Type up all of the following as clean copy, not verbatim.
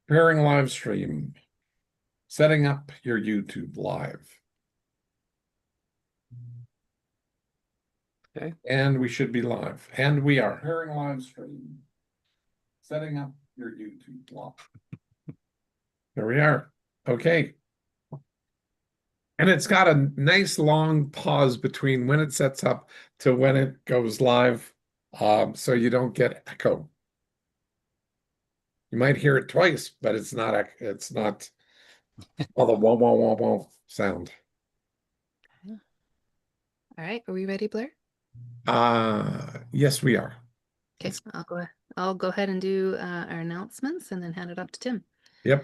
Preparing live stream. Setting up your YouTube live. Okay. And we should be live. And we are. Preparing live stream. Setting up your YouTube live. There we are. Okay. And it's got a nice long pause between when it sets up to when it goes live, so you don't get echo. You might hear it twice, but it's not all the wah wah wah wah sound. All right, are we ready, Blair? Yes, we are. Okay, I'll go ahead and do our announcements and then hand it off to Tim. Yep.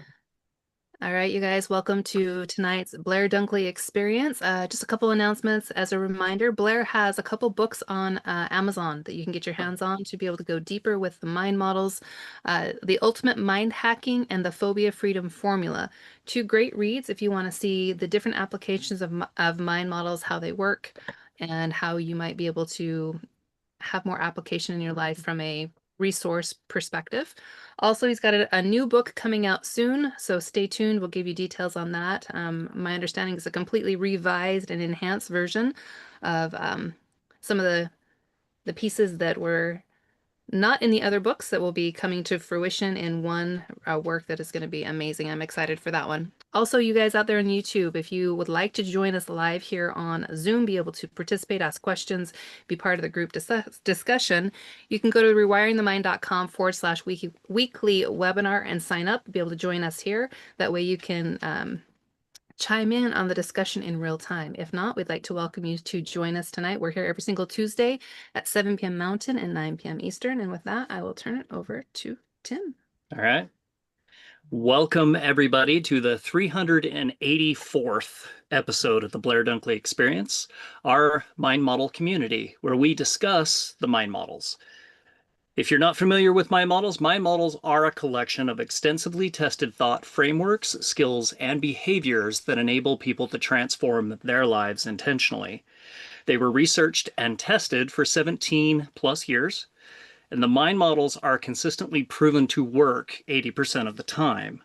All right, you guys, welcome to tonight's Blair Dunkley experience. Just a couple announcements as a reminder. Blair has a couple books on Amazon that you can get your hands on to be able to go deeper with the mind models. The Ultimate Mind Hacking and the Phobia Freedom Formula. Two great reads if you want to see the different applications of mind models, how they work, and how you might be able to have more application in your life from a resource perspective. Also, he's got a new book coming out soon, so stay tuned. We'll give you details on that. My understanding is a completely revised and enhanced version of some of the pieces that were not in the other books that will be coming to fruition in one work that is going to be amazing. I'm excited for that one. Also, you guys out there on YouTube, if you would like to join us live here on Zoom, be able to participate, ask questions, be part of the group discussion, you can go to rewiringthemind.com/weekly webinar and sign up, be able to join us here. That way you can chime in on the discussion in real time. If not, we'd like to welcome you to join us tonight. We're here every single Tuesday at 7 p.m. Mountain and 9 p.m. Eastern. And with that, I will turn it over to Tim. All right. Welcome, everybody, to the 384th episode of the Blair Dunkley Experience, our mind model community, where we discuss the mind models. If you're not familiar with mind models are a collection of extensively tested thought frameworks, skills, and behaviors that enable people to transform their lives intentionally. They were researched and tested for 17 plus years, and the mind models are consistently proven to work 80% of the time.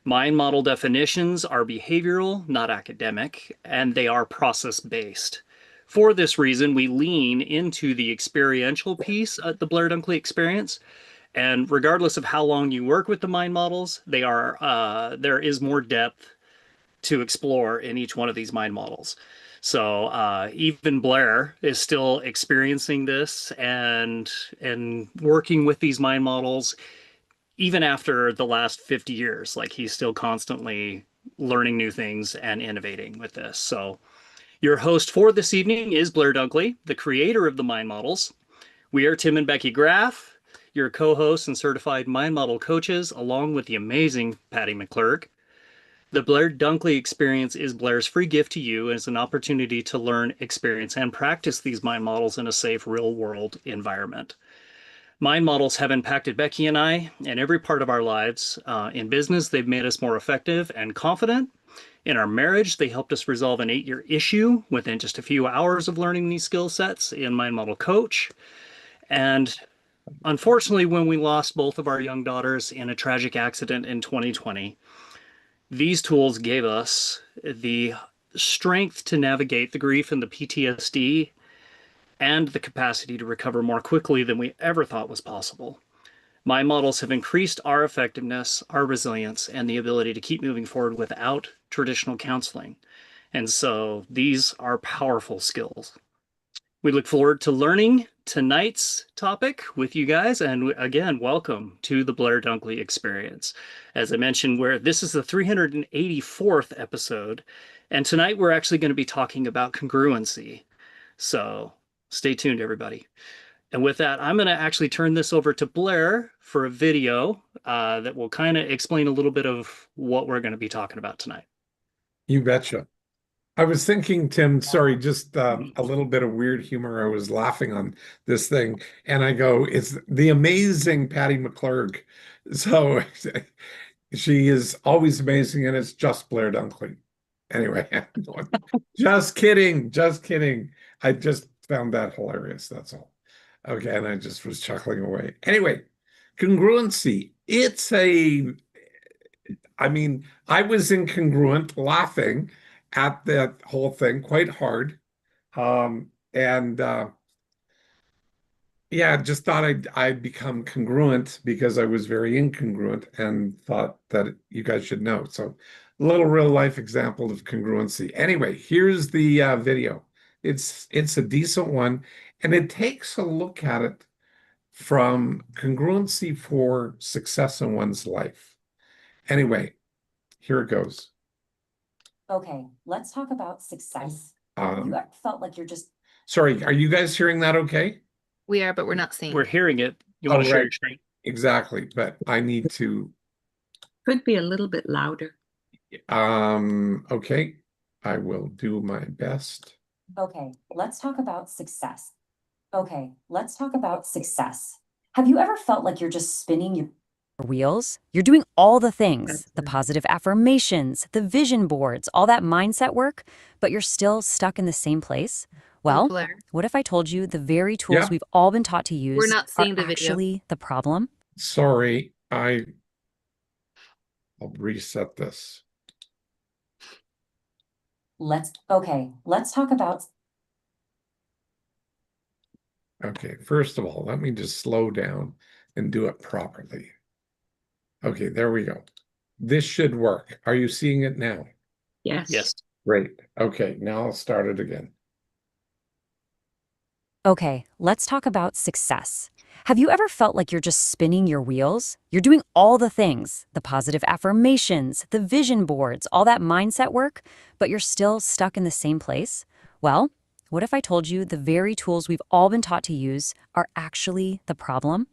Mind model definitions are behavioral, not academic, and they are process-based. For this reason, we lean into the experiential piece at the Blair Dunkley Experience. And regardless of how long you work with the mind models, there is more depth to explore in each one of these mind models. So even Blair is still experiencing this and working with these mind models, even after the last 50 years. Like, he's still constantly learning new things and innovating with this. So your host for this evening is Blair Dunkley, the creator of the mind models. We are Tim and Becky Graff, your co-hosts and certified mind model coaches, along with the amazing Patty McClurg. The Blair Dunkley Experience is Blair's free gift to you and is an opportunity to learn, experience, and practice these mind models in a safe, real-world environment. Mind models have impacted Becky and I in every part of our lives. In business, they've made us more effective and confident. In our marriage, they helped us resolve an 8-year issue within just a few hours of learning these skill sets in Mind Model Coach. And unfortunately, when we lost both of our young daughters in a tragic accident in 2020, these tools gave us the strength to navigate the grief and the PTSD and the capacity to recover more quickly than we ever thought was possible. Mind models have increased our effectiveness, our resilience, and the ability to keep moving forward without traditional counseling. And so these are powerful skills. We look forward to learning tonight's topic with you guys. And again, welcome to the Blair Dunkley Experience. As I mentioned, this is the 384th episode. And tonight we're actually going to be talking about congruency. So stay tuned, everybody. And with that, I'm going to actually turn this over to Blair for a video that will kind of explain a little bit of what we're going to be talking about tonight. You betcha. I was thinking, Tim, sorry, just a little bit of weird humor. I was laughing on this thing, and I go, it's the amazing Patty McClurg. So she is always amazing, and it's just Blair Dunkley. Anyway, just kidding, just kidding. I just found that hilarious, that's all. Okay, and I just was chuckling away. Anyway, congruency. I mean, I was incongruent, laughing at that whole thing quite hard. And yeah, just thought I'd become congruent because I was very incongruent and thought that you guys should know. So, a little real life example of congruency. Anyway, here's the video. It's a decent one, and it takes a look at it from congruency for success in one's life. Anyway, here it goes. Okay, let's talk about success. Have you ever felt like you're just Sorry, are you guys hearing that okay? We are, but we're not seeing. We're hearing it. You Oh, want to share right. your screen? Exactly, but I need to Could be a little bit louder. okay. I will do my best. Okay, let's talk about success. Okay, let's talk about success. Have you ever felt like you're just spinning your wheels? You're doing all the things, the positive affirmations, the vision boards, all that mindset work, but you're still stuck in the same place? Well, Blair. what if I told you the very tools Yeah. we've all been taught to use We're not seeing are the video. actually the problem? Sorry, I'll reset this. let's talk about Okay, first of all, let me just slow down and do it properly. Okay, there we go. This should work. Are you seeing it now? Yes. Yes. Great. Okay, now I'll start it again. Okay, let's talk about success. Have you ever felt like you're just spinning your wheels? You're doing all the things, the positive affirmations, the vision boards, all that mindset work, but you're still stuck in the same place? Well, what if I told you the very tools we've all been taught to use are actually the problem?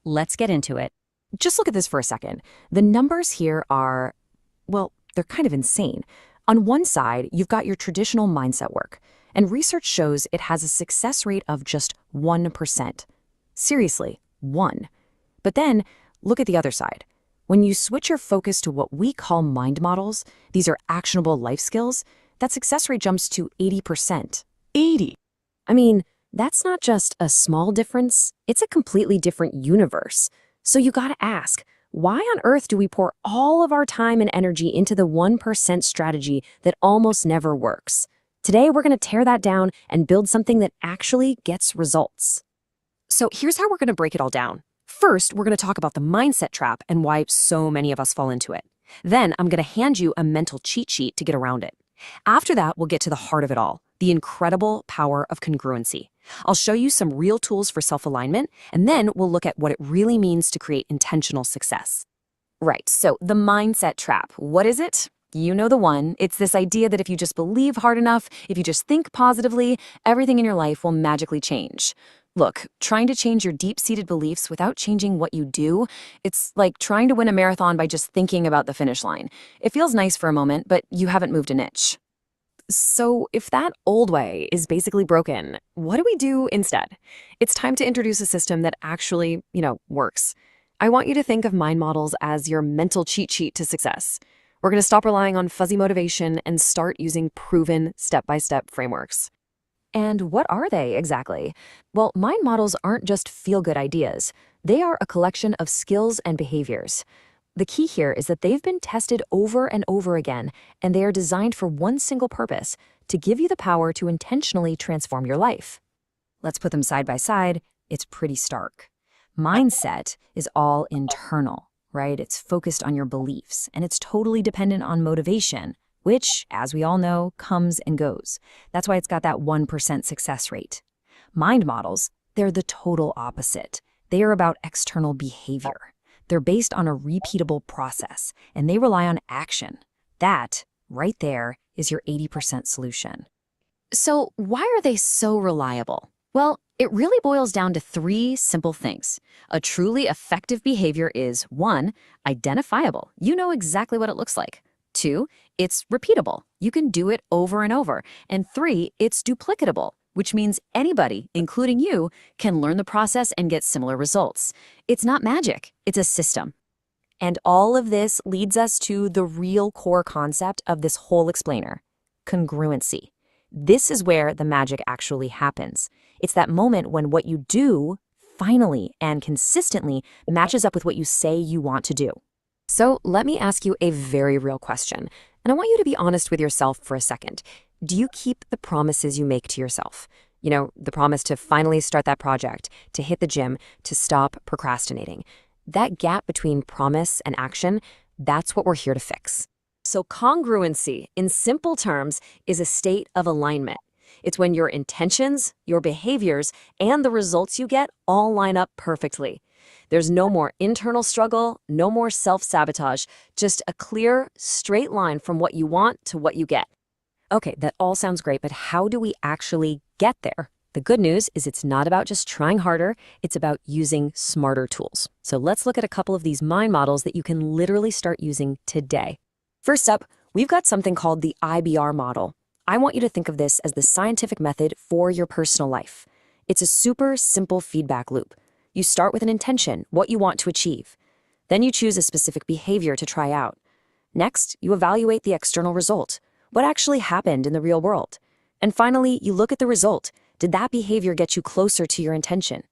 Let's get into it. Just look at this for a second. The numbers here are, well, they're kind of insane. On one side, you've got your traditional mindset work, and research shows it has a success rate of just 1%. Seriously, 1. But then, look at the other side. When you switch your focus to what we call mind models, these are actionable life skills, that success rate jumps to 80%. 80! I mean, that's not just a small difference, it's a completely different universe. So you gotta ask, why on earth do we pour all of our time and energy into the 1% strategy that almost never works? Today, we're gonna tear that down and build something that actually gets results. So here's how we're gonna break it all down. First, we're gonna talk about the mindset trap and why so many of us fall into it. Then I'm gonna hand you a mental cheat sheet to get around it. After that, we'll get to the heart of it all, the incredible power of congruency. I'll show you some real tools for self-alignment, and then we'll look at what it really means to create intentional success. Right, so the mindset trap, what is it? You know the one. It's this idea that if you just believe hard enough, if you just think positively, everything in your life will magically change. Look, trying to change your deep-seated beliefs without changing what you do, it's like trying to win a marathon by just thinking about the finish line. It feels nice for a moment, but you haven't moved an inch. So if that old way is basically broken, what do we do instead? It's time to introduce a system that actually, works. I want you to think of mind models as your mental cheat sheet to success. We're going to stop relying on fuzzy motivation and start using proven step-by-step frameworks. And what are they exactly? Well, mind models aren't just feel-good ideas. They are a collection of skills and behaviors. The key here is that they've been tested over and over again, and they are designed for one single purpose, to give you the power to intentionally transform your life. Let's put them side by side. It's pretty stark. Mindset is all internal, right? It's focused on your beliefs, and it's totally dependent on motivation, which, as we all know, comes and goes. That's why it's got that 1% success rate. Mind models, they're the total opposite. They are about external behavior. They're based on a repeatable process, and they rely on action. That, right there, is your 80% solution. So why are they so reliable? Well, it really boils down to 3 simple things. A truly effective behavior is 1, identifiable. You know exactly what it looks like. 2, it's repeatable. You can do it over and over. And 3, it's duplicatable, which means anybody, including you, can learn the process and get similar results. It's not magic, it's a system. And all of this leads us to the real core concept of this whole explainer, congruency. This is where the magic actually happens. It's that moment when what you do finally and consistently matches up with what you say you want to do. So let me ask you a very real question, and I want you to be honest with yourself for a second. Do you keep the promises you make to yourself? You know, the promise to finally start that project, to hit the gym, to stop procrastinating. That gap between promise and action, that's what we're here to fix. So congruency, in simple terms, is a state of alignment. It's when your intentions, your behaviors, and the results you get all line up perfectly. There's no more internal struggle, no more self-sabotage, just a clear, straight line from what you want to what you get. Okay, that all sounds great, but how do we actually get there? The good news is it's not about just trying harder, it's about using smarter tools. So let's look at a couple of these mind models that you can literally start using today. First up, we've got something called the IBR model. I want you to think of this as the scientific method for your personal life. It's a super simple feedback loop. You start with an intention, what you want to achieve. Then you choose a specific behavior to try out. Next, you evaluate the external result. What actually happened in the real world? And finally, you look at the result. Did that behavior get you closer to your intention?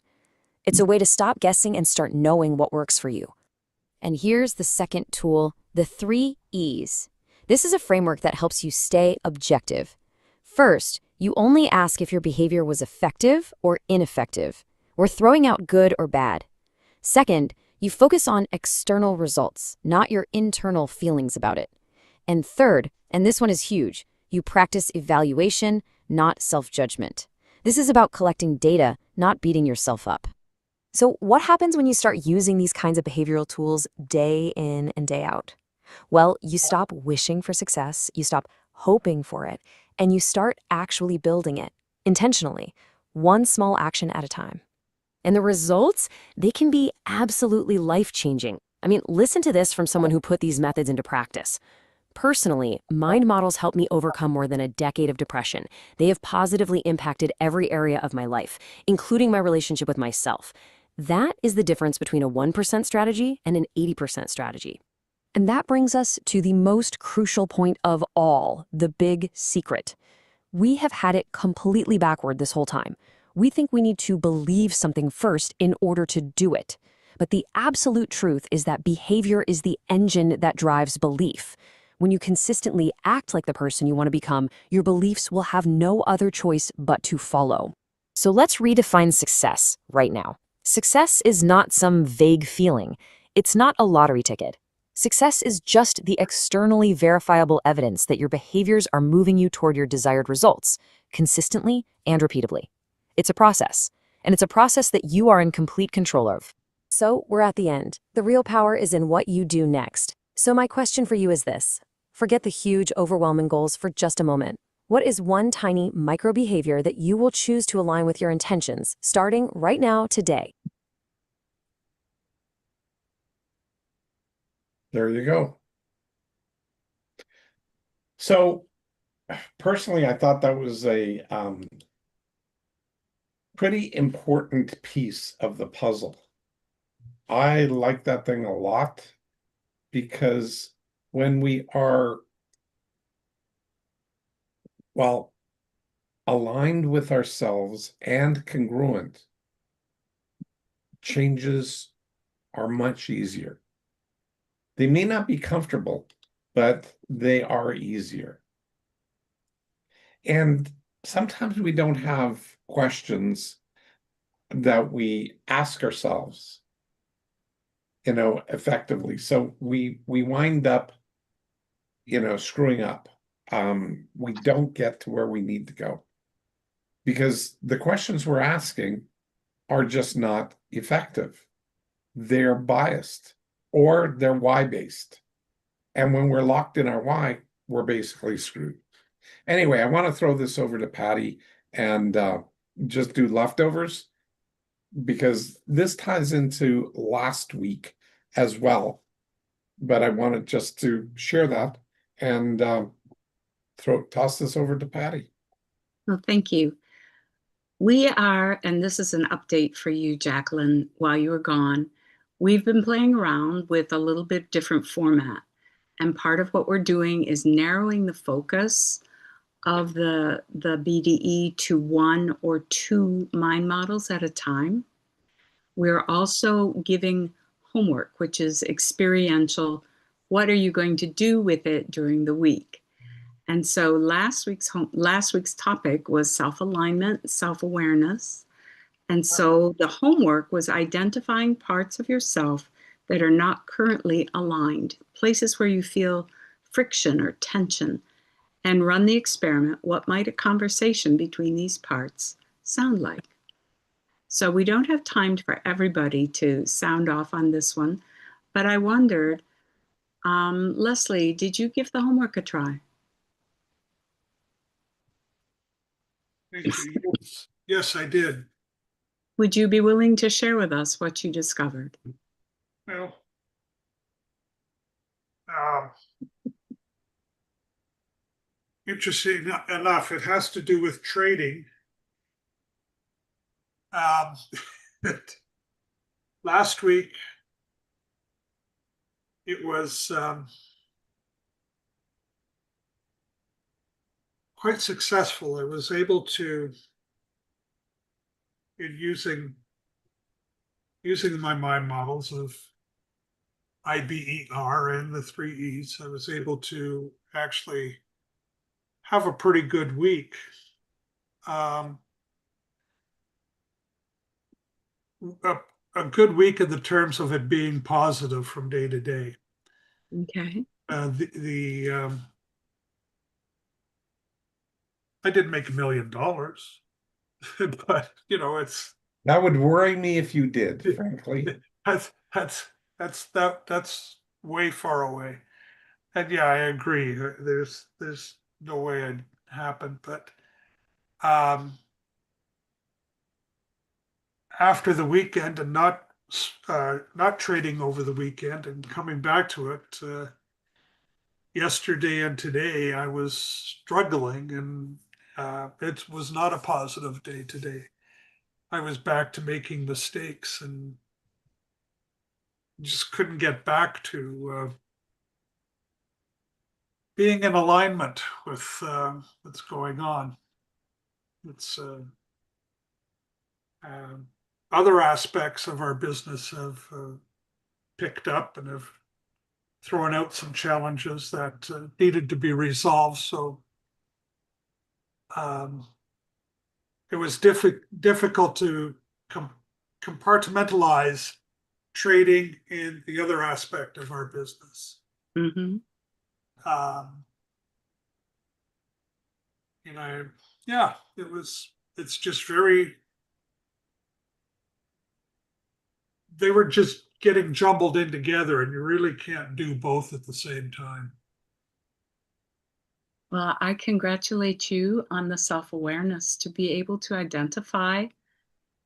It's a way to stop guessing and start knowing what works for you. And here's the second tool, the 3 E's. This is a framework that helps you stay objective. First, you only ask if your behavior was effective or ineffective. We're throwing out good or bad. Second, you focus on external results, not your internal feelings about it. And third, and this one is huge, you practice evaluation, not self-judgment. This is about collecting data, not beating yourself up. So what happens when you start using these kinds of behavioral tools day in and day out? Well, you stop wishing for success, you stop hoping for it, and you start actually building it, intentionally, one small action at a time. And the results, they can be absolutely life-changing. I mean, listen to this from someone who put these methods into practice. Personally, mind models helped me overcome more than a decade of depression. They have positively impacted every area of my life, including my relationship with myself. That is the difference between a 1% strategy and an 80% strategy. And that brings us to the most crucial point of all, the big secret. We have had it completely backward this whole time. We think we need to believe something first in order to do it. But the absolute truth is that behavior is the engine that drives belief. When you consistently act like the person you want to become, your beliefs will have no other choice but to follow. So let's redefine success right now. Success is not some vague feeling. It's not a lottery ticket. Success is just the externally verifiable evidence that your behaviors are moving you toward your desired results, consistently and repeatedly. It's a process, and it's a process that you are in complete control of. So we're at the end. The real power is in what you do next. So my question for you is this. Forget the huge, overwhelming goals for just a moment. What is one tiny micro behavior that you will choose to align with your intentions, starting right now, today? There you go. So personally, I thought that was a pretty important piece of the puzzle. I like that thing a lot because when we are, well, aligned with ourselves and congruent, changes are much easier. They may not be comfortable, but they are easier. And sometimes we don't have questions that we ask ourselves, effectively. So we wind up, screwing up. We don't get to where we need to go because the questions we're asking are just not effective. They're biased or they're why-based. And when we're locked in our why, we're basically screwed. Anyway, I want to throw this over to Patty and just do leftovers because this ties into last week as well. But I wanted just to share that and toss this over to Patty. Well, thank you. We are, and this is an update for you, Jacqueline, while you were gone. We've been playing around with a little bit different format. And part of what we're doing is narrowing the focus of the BDE to 1 or 2 mind models at a time. We're also giving homework, which is experiential what are you going to do with it during the week? And so last week's topic was self-alignment, self-awareness. And so the homework was identifying parts of yourself that are not currently aligned, places where you feel friction or tension, and run the experiment. What might a conversation between these parts sound like? So we don't have time for everybody to sound off on this one, but I wondered, Leslie, did you give the homework a try? Thank you. Yes, yes, I did. Would you be willing to share with us what you discovered? Well, interesting enough, it has to do with trading. Last week, it was quite successful. I was able to, in using my mind models of IBER and the 3 E's, I was able to actually have a pretty good week. A good week in the terms of it being positive from day to day. Okay. I didn't make $1 million, but That would worry me if you did, frankly. that's way far away. And yeah, I agree. There's no way it'd happen. But after the weekend and not trading over the weekend and coming back to it, yesterday and today I was struggling, and it was not a positive day today. I was back to making mistakes and just couldn't get back to being in alignment with what's going on. It's other aspects of our business have picked up and have thrown out some challenges that needed to be resolved. So it was difficult to compartmentalize trading in the other aspect of our business. Mm-hmm. It's just they were just getting jumbled in together, and you really can't do both at the same time. Well, I congratulate you on the self-awareness to be able to identify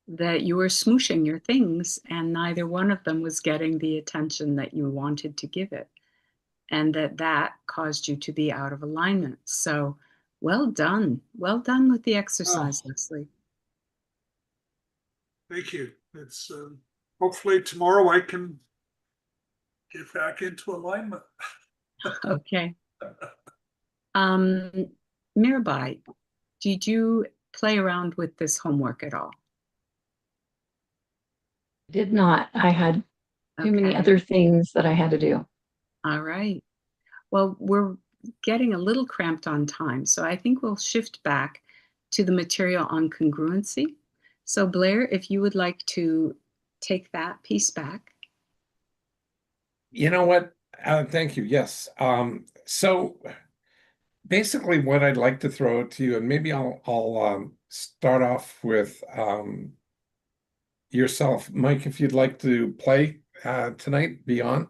that you were smooshing your things and neither one of them was getting the attention that you wanted to give it, and that caused you to be out of alignment. So well done. Well done with the exercise, Leslie. Thank you. It's hopefully tomorrow I can get back into alignment. Okay. Mirabai, did you play around with this homework at all? Did not. I had too many Okay. other things that I had to do. All right. Well, we're getting a little cramped on time, so I think we'll shift back to the material on congruency. So Blair, if you would like to take that piece back. You know what? Thank you. Yes. So basically what I'd like to throw it to you, and maybe I'll start off with yourself, Mike, if you'd like to play tonight, be on.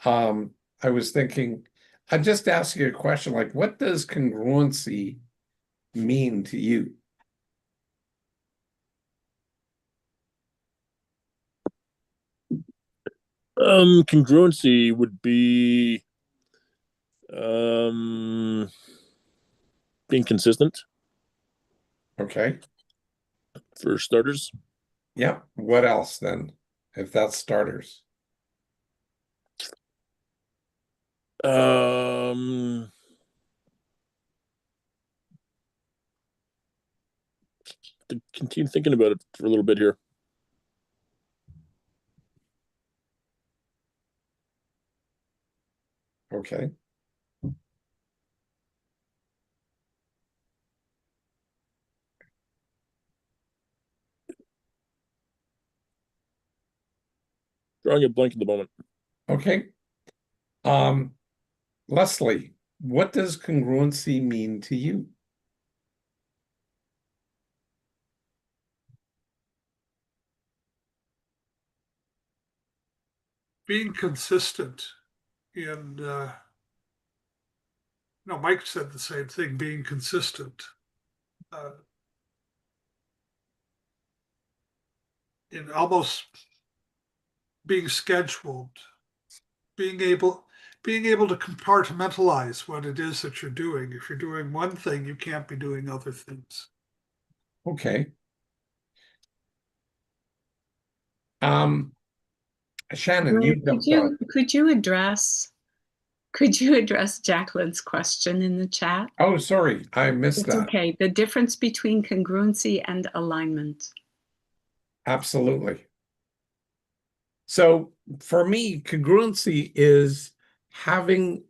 I was thinking, I'd just ask you a question, like, what does congruency mean to you? Congruency would be being consistent, Okay. for starters. Yeah. What else then, if that's starters? To continue thinking about it for a little bit here. Okay. Drawing a blank at the moment. Okay. Um, Leslie, what does congruency mean to you? Being consistent in, no, Mike said the same thing, being consistent. In almost being scheduled, being able to compartmentalize what it is that you're doing. If you're doing one thing, you can't be doing other things. Okay. Shannon, you jumped on. Could you address Jacqueline's question in the chat? Oh, sorry, I missed It's that. okay. The difference between congruency and alignment. Absolutely. So for me, congruency is having,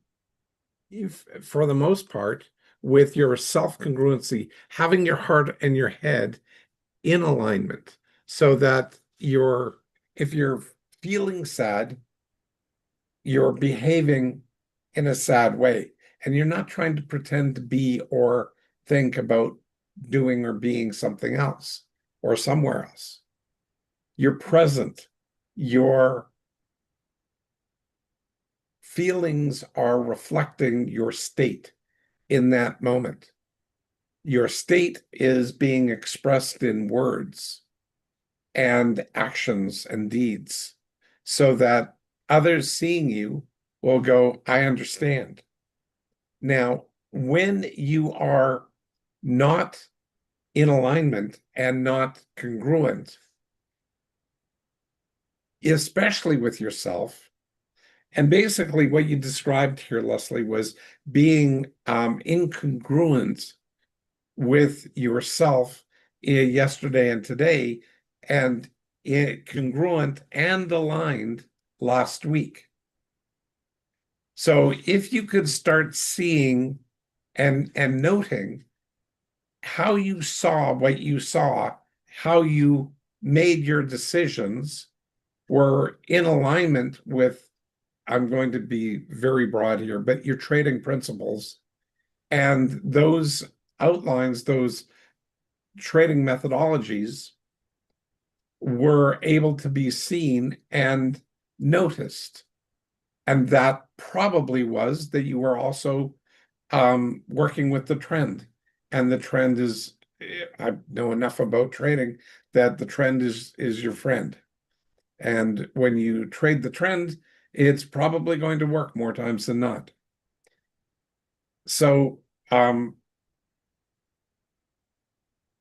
for the most part, with your self-congruency, having your heart and your head in alignment so that if you're feeling sad, you're behaving in a sad way, and you're not trying to pretend to be or think about doing or being something else or somewhere else. You're present. Your feelings are reflecting your state in that moment. Your state is being expressed in words and actions and deeds so that others seeing you will go, I understand. Now, when you are not in alignment and not congruent, especially with yourself, and basically what you described here, Leslie, was being incongruent with yourself yesterday and today, and congruent and aligned last week. So if you could start seeing and noting how you saw what you saw, how you made your decisions were in alignment with, I'm going to be very broad here, but your trading principles, and those outlines, those trading methodologies were able to be seen and noticed. And that probably was that you were also working with the trend. And the trend is, I know enough about trading that the trend is your friend. And when you trade the trend, it's probably going to work more times than not. So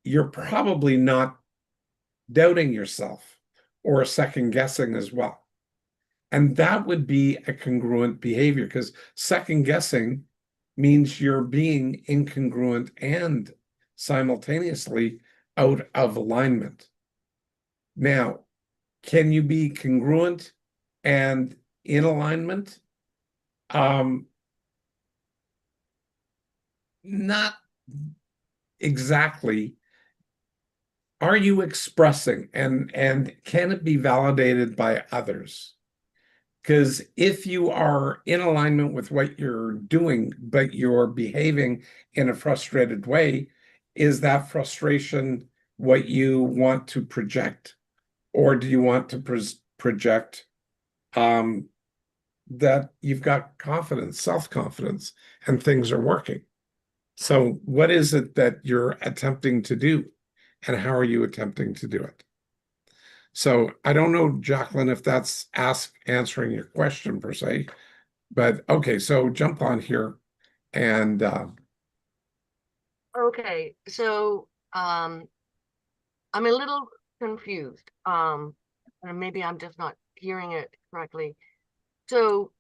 you're probably not doubting yourself or second guessing as well. And that would be a congruent behavior, because second guessing means you're being incongruent and simultaneously out of alignment. Now, can you be congruent and in alignment? Not exactly. Are you expressing, and can it be validated by others? Because if you are in alignment with what you're doing, but you're behaving in a frustrated way, is that frustration what you want to project? Or do you want to project that you've got confidence, self-confidence, and things are working? So what is it that you're attempting to do, and how are you attempting to do it? So I don't know, Jacqueline, if that's answering your question per se, but okay, so jump on here and Okay, so I'm a little confused. And maybe I'm just not hearing it correctly. So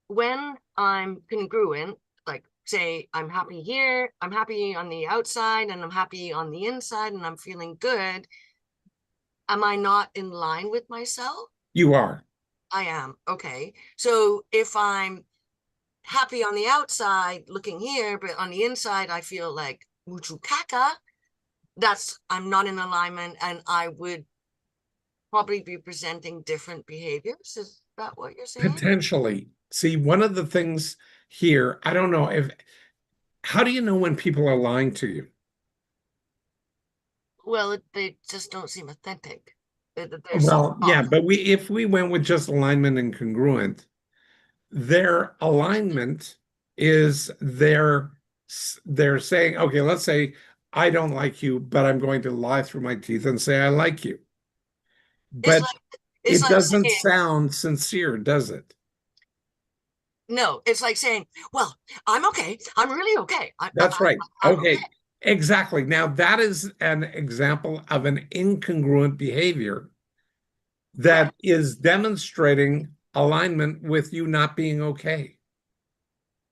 when I'm congruent, like say I'm happy here, I'm happy on the outside, and I'm happy on the inside, and I'm feeling good, am I not in line with myself? you are. I am. Okay. So if I'm happy on the outside looking here, but on the inside, I feel like muchu caca. I'm not in alignment, and I would probably be presenting different behaviors. Is that what you're saying? Potentially. See, one of the things here, I don't know how do you know when people are lying to you? Well, they just don't seem authentic. Well, yeah, but if we went with just alignment and congruent, their alignment is they're saying, okay, let's say I don't like you, but I'm going to lie through my teeth and say I like you. But it's it like doesn't saying, sound sincere, does it? No, it's like saying, well, I'm okay. I'm really okay. That's right. I'm Okay. Exactly. Now that is an example of an incongruent behavior that is demonstrating alignment with you not being okay.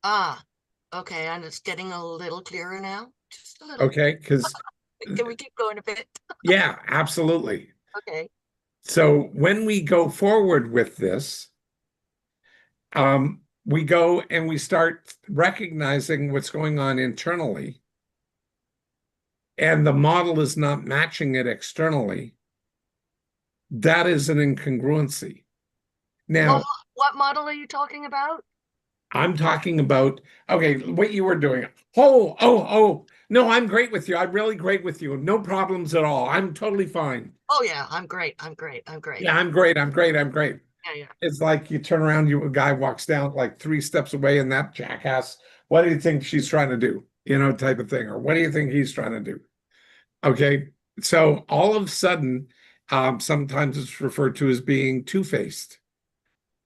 Okay. And it's getting a little clearer now. Just a little. Okay. Because can we keep going a bit? yeah, absolutely. Okay. So when we go forward with this, we go and we start recognizing what's going on internally, and the model is not matching it externally. That is an incongruency. Now, what model are you talking about? I'm talking about, okay, what you were doing. Oh, no, I'm great with you. I'm really great with you. No problems at all. I'm totally fine. Oh, yeah, I'm great. Yeah, I'm great. Yeah. It's like you turn around, a guy walks down like 3 steps away, and that jackass, what do you think she's trying to do? Type of thing. Or what do you think he's trying to do? Okay. So all of a sudden, sometimes it's referred to as being two-faced.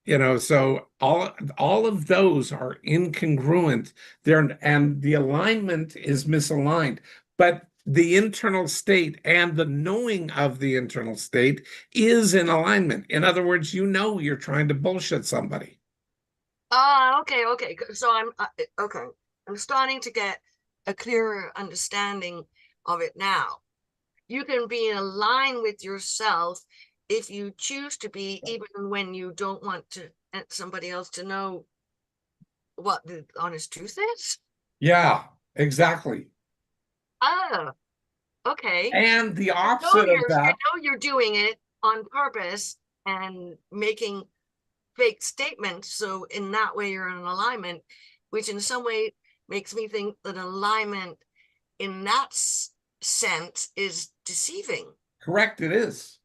So all of those are incongruent there, and the alignment is misaligned. But the internal state and the knowing of the internal state is in alignment. In other words, you're trying to bullshit somebody. Okay. So I'm okay. I'm starting to get a clearer understanding of it now. You can be in line with yourself if you choose to be, even when you don't want somebody else to know what the honest truth is. Yeah, exactly. Oh, okay. And the opposite of that. You're doing it on purpose and making fake statements. So in that way, you're in alignment, which in some way makes me think that alignment in that sense is deceiving. Correct, it is.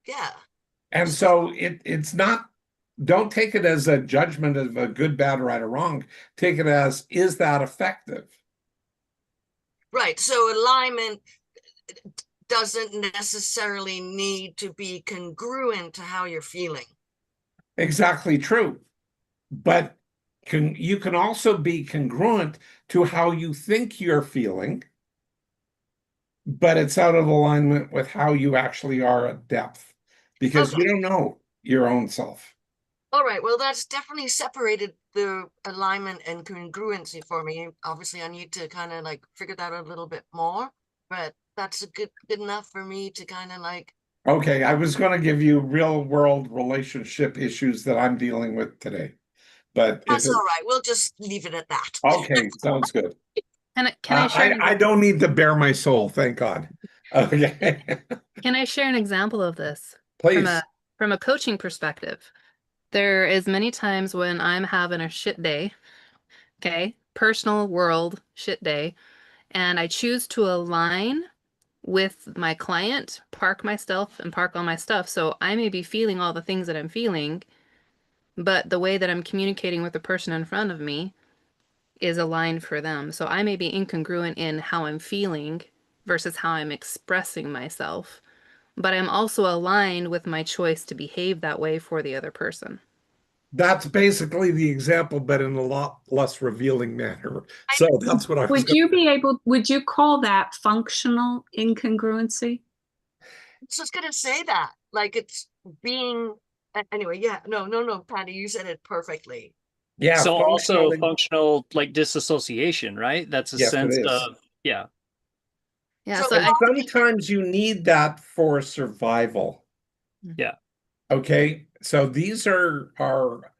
Yeah. And so it's not, don't take it as a judgment of a good, bad, right, or wrong. Take it as, is that effective? Right. So alignment doesn't necessarily need to be congruent to how you're feeling. Exactly true. But you can also be congruent to how you think you're feeling, but it's out of alignment with how you actually are at depth, because you don't know your own self. All right. Well, that's definitely separated the alignment and congruency for me. Obviously, I need to kind of like figure that out a little bit more, but that's good enough for me to kind of like. Okay, I was going to give you real world relationship issues that I'm dealing with today, but that's all right. We'll just leave it at that. Okay, sounds good. Can I share? I don't need to bare my soul, thank God. Okay. Can I share an example of this? Please. From a coaching perspective, there is many times when I'm having a shit day, okay, personal world shit day, and I choose to align with my client, park myself and park all my stuff. So I may be feeling all the things that I'm feeling, but the way that I'm communicating with the person in front of me is aligned for them. So I may be incongruent in how I'm feeling versus how I'm expressing myself, but I'm also aligned with my choice to behave that way for the other person. That's basically the example, but in a lot less revealing manner. So that's what I was would you call that functional incongruency? I was just gonna say that, like it's being anyway. Yeah, no, Patty, you said it perfectly. Yeah. So also functional like disassociation, right? That's a sense of Yeah. So sometimes you need that for survival. Yeah. Okay. So these are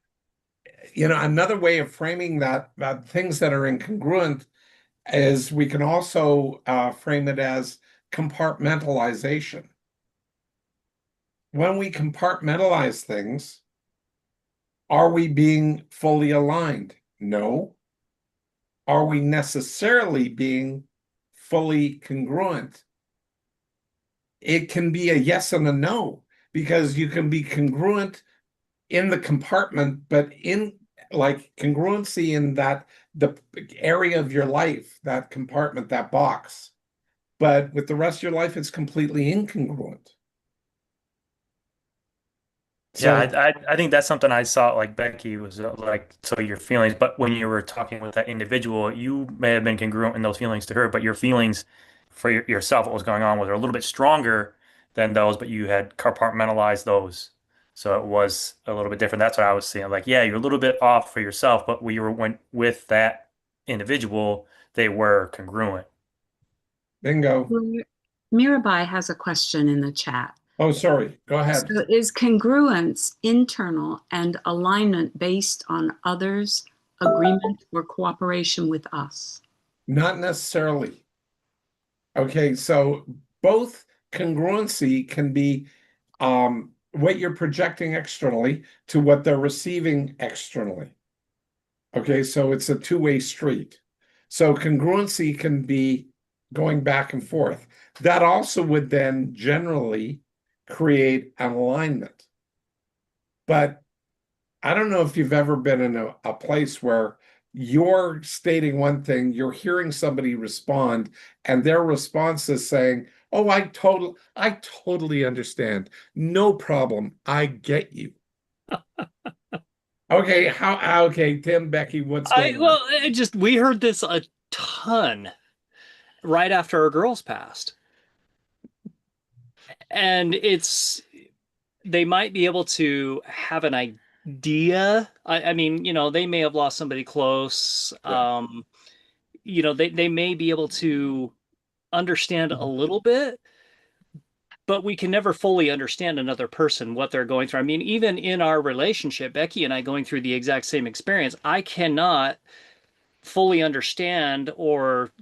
another way of framing that, things that are incongruent is we can also frame it as compartmentalization. When we compartmentalize things, are we being fully aligned? No. Are we necessarily being fully congruent? It can be a yes and a no, because you can be congruent in the compartment, but in like congruency in that the area of your life, that compartment, that box. But with the rest of your life, it's completely incongruent. Yeah, So I think that's something I saw, like Becky was like, so your feelings, but when you were talking with that individual, you may have been congruent in those feelings to her, but your feelings for yourself, what was going on, was a little bit stronger than those, but you had compartmentalized those. So it was a little bit different. That's what I was seeing. Like, yeah, you're a little bit off for yourself, but when you went with that individual, they were congruent. bingo. Mirabai has a question in the chat. Oh, sorry. Go ahead. So is congruence internal and alignment based on others' agreement or cooperation with us? Not necessarily. Okay, so both congruency can be what you're projecting externally to what they're receiving externally. Okay, so it's a two-way street. So congruency can be going back and forth. That also would then generally create an alignment. But I don't know if you've ever been in a place where you're stating one thing, you're hearing somebody respond, and their response is saying, "Oh, I totally understand. No problem. I get you." Okay, okay, Tim, Becky, what's going on? We heard this a ton right after our girls passed. And they might be able to have an idea. I mean, they may have lost somebody close. Yeah. They may be able to understand a little bit, but we can never fully understand another person, what they're going through. I mean, even in our relationship, Becky and I going through the exact same experience, I cannot fully understand or,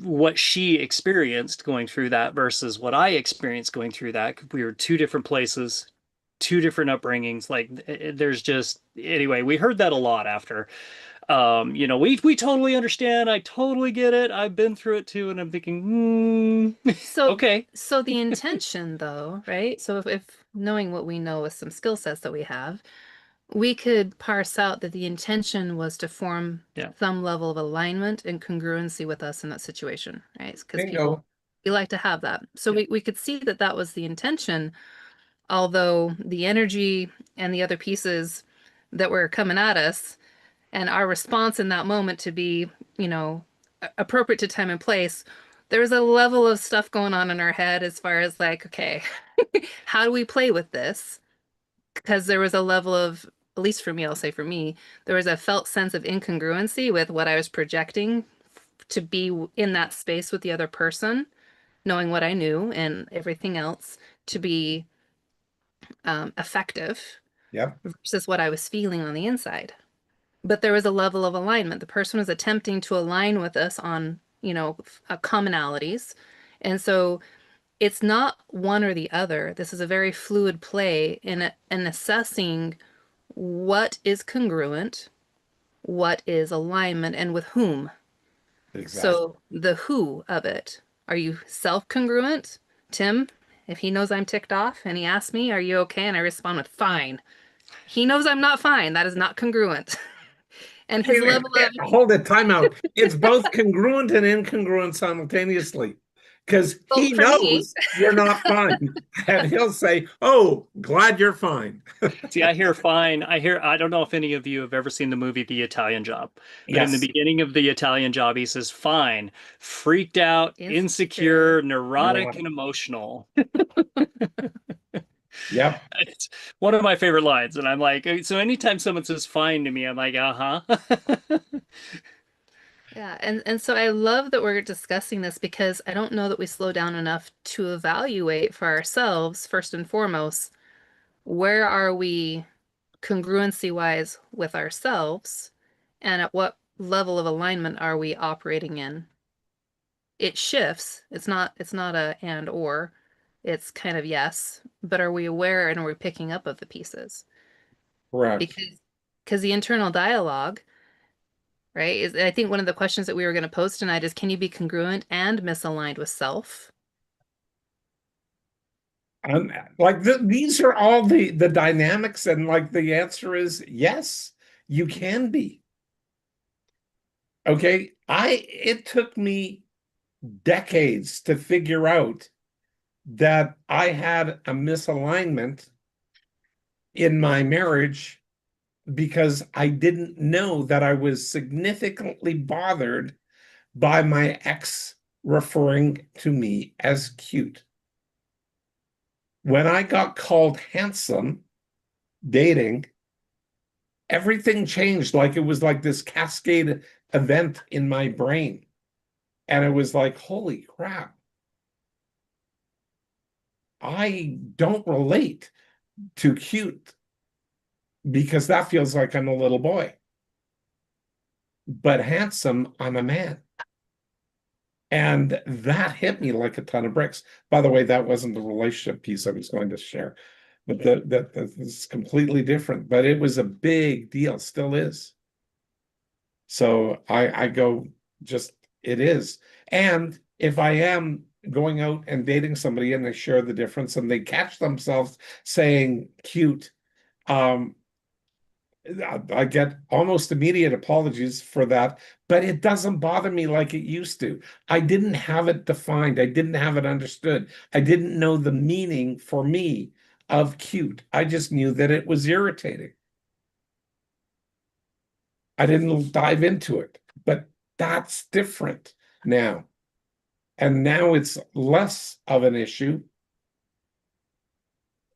what she experienced going through that versus what I experienced going through that. We were two different places, two different upbringings. Like there's just, anyway, we heard that a lot after. We totally understand. I totally get it. I've been through it too, and I'm thinking, So okay. So the intention, though, right? So if knowing what we know with some skill sets that we have, we could parse out that the intention was to form some level of alignment and congruency with us in that situation, right? Because people, we like to have that. So we could see that that was the intention, although the energy and the other pieces that were coming at us and our response in that moment to be, appropriate to time and place, there was a level of stuff going on in our head as far as like, okay, how do we play with this? Because there was a level of, at least for me, I'll say for me, there was a felt sense of incongruency with what I was projecting to be in that space with the other person, knowing what I knew and everything else to be effective versus what I was feeling on the inside. But there was a level of alignment. The person was attempting to align with us on, commonalities. And so it's not one or the other. This is a very fluid play in assessing what is congruent, what is alignment, and with whom. Exactly. So the who of it. Are you self-congruent? Tim, if he knows I'm ticked off and he asks me, "Are you okay?" and I respond with "fine." He knows I'm not fine. That is not congruent. And his level of hold it, time out. It's both congruent and incongruent simultaneously. Because he knows you're not fine. And he'll say, "Oh, glad you're fine." See, I hear fine. I don't know if any of you have ever seen the movie The Italian Job. But in the beginning of The Italian Job, he says, "Fine, freaked out, insecure, neurotic, and emotional." Yep. It's one of my favorite lines. And I'm like, so anytime someone says fine to me, I'm like, uh-huh. Yeah, and so I love that we're discussing this because I don't know that we slow down enough to evaluate for ourselves, first and foremost, where are we congruency wise with ourselves, and at what level of alignment are we operating in? It shifts. It's not a and or. It's kind of yes, but are we aware and are we picking up of the pieces? Correct. Because the internal dialogue, right, is, I think one of the questions that we were going to post tonight is, can you be congruent and misaligned with self? Like these are all the dynamics, and like the answer is yes, you can be. Okay, it took me decades to figure out that I had a misalignment in my marriage because I didn't know that I was significantly bothered by my ex referring to me as cute. When I got called handsome dating, everything changed. Like it was like this cascade event in my brain. And it was like, holy crap. I don't relate to cute because that feels like I'm a little boy. But handsome, I'm a man. And that hit me like a ton of bricks. By the way, that wasn't the relationship piece I was going to share, but that is completely different. But it was a big deal, still is. So I go, just it is. And if I am going out and dating somebody and they share the difference and they catch themselves saying cute, I get almost immediate apologies for that, but it doesn't bother me like it used to. I didn't have it defined. I didn't have it understood. I didn't know the meaning for me of cute. I just knew that it was irritating. I didn't dive into it, but that's different now. And now it's less of an issue.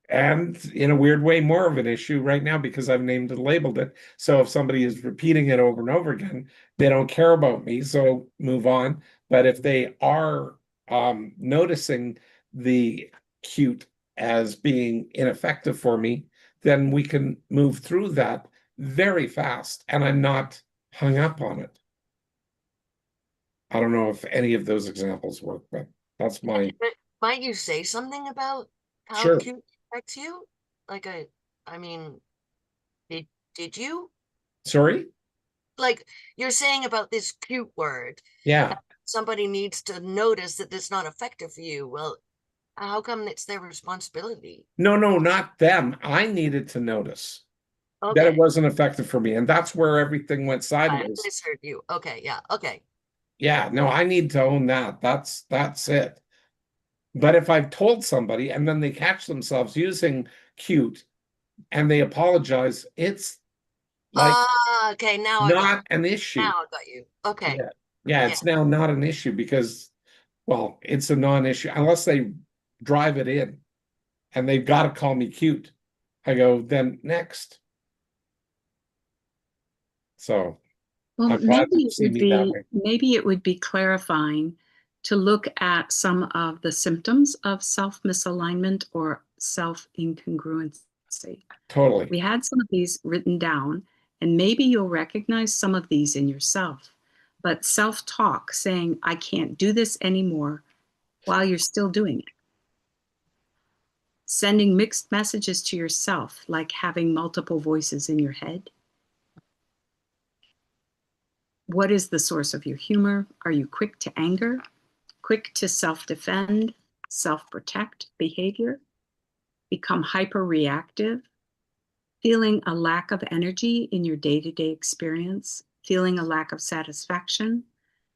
And in a weird way, more of an issue right now because I've named and labeled it. So if somebody is repeating it over and over again, they don't care about me. So move on. But if they are noticing the cute as being ineffective for me, then we can move through that very fast. And I'm not hung up on it. I don't know if any of those examples work, but that's my. But might you say something about how Sure. cute affects you? Like I mean, did you? Sorry? Like you're saying about this cute word. Yeah. Somebody needs to notice that it's not effective for you. Well, how come it's their responsibility? No, not them. I needed to notice that it Okay. wasn't effective for me. And that's where everything went I sideways. misheard you. Okay, yeah, okay. Yeah, no, I need to own that. That's it. But if I've told somebody and then they catch themselves using cute and they apologize, it's like Okay, now I got not an issue. now I got you. Okay. Yeah, it's now not an issue because, well, it's a non-issue unless they drive it in and they've got to call me cute. I go, then next. So Well, I'm glad maybe you it see would me that be way. maybe it would be clarifying to look at some of the symptoms of self-misalignment or self-incongruency. Totally. We had some of these written down, and maybe you'll recognize some of these in yourself. But self-talk, saying, I can't do this anymore, while you're still doing it. Sending mixed messages to yourself, like having multiple voices in your head. What is the source of your humor? Are you quick to anger? Quick to self-defend, self-protect behavior? Become hyper-reactive? Feeling a lack of energy in your day-to-day experience? Feeling a lack of satisfaction?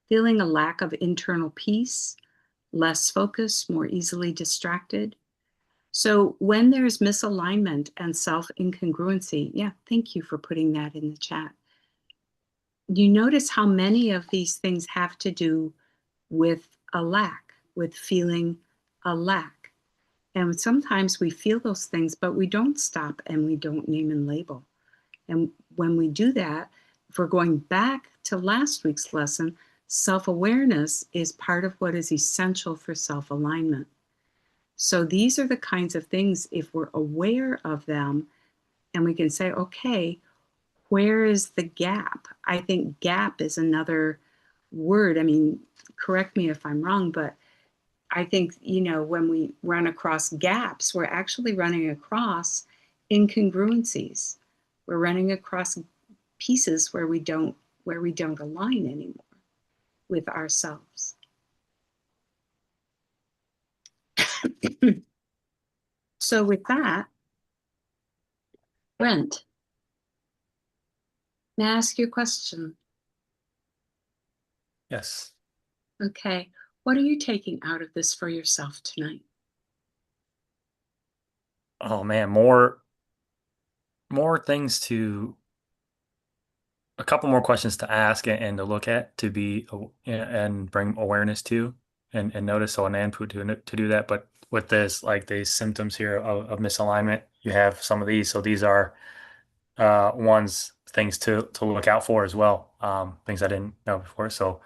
Feeling a lack of internal peace? Less focus, more easily distracted? So when there's misalignment and self-incongruency, yeah, thank you for putting that in the chat. You notice how many of these things have to do with a lack, with feeling a lack. And sometimes we feel those things, but we don't stop and we don't name and label. And when we do that, if we're going back to last week's lesson, self-awareness is part of what is essential for self-alignment. So these are the kinds of things, if we're aware of them, and we can say, okay, where is the gap? I think gap is another word. I mean, correct me if I'm wrong, but I think, when we run across gaps, we're actually running across incongruencies. We're running across pieces where we don't align anymore with ourselves. So with that, Brent, may I ask you a question? Yes. Okay. What are you taking out of this for yourself tonight? Oh man, more things to a couple more questions to ask and to look at to be and bring awareness to and notice so an input to do that. But with this, like these symptoms here of misalignment, you have some of these. So these are things to look out for as well. Things I didn't know before. So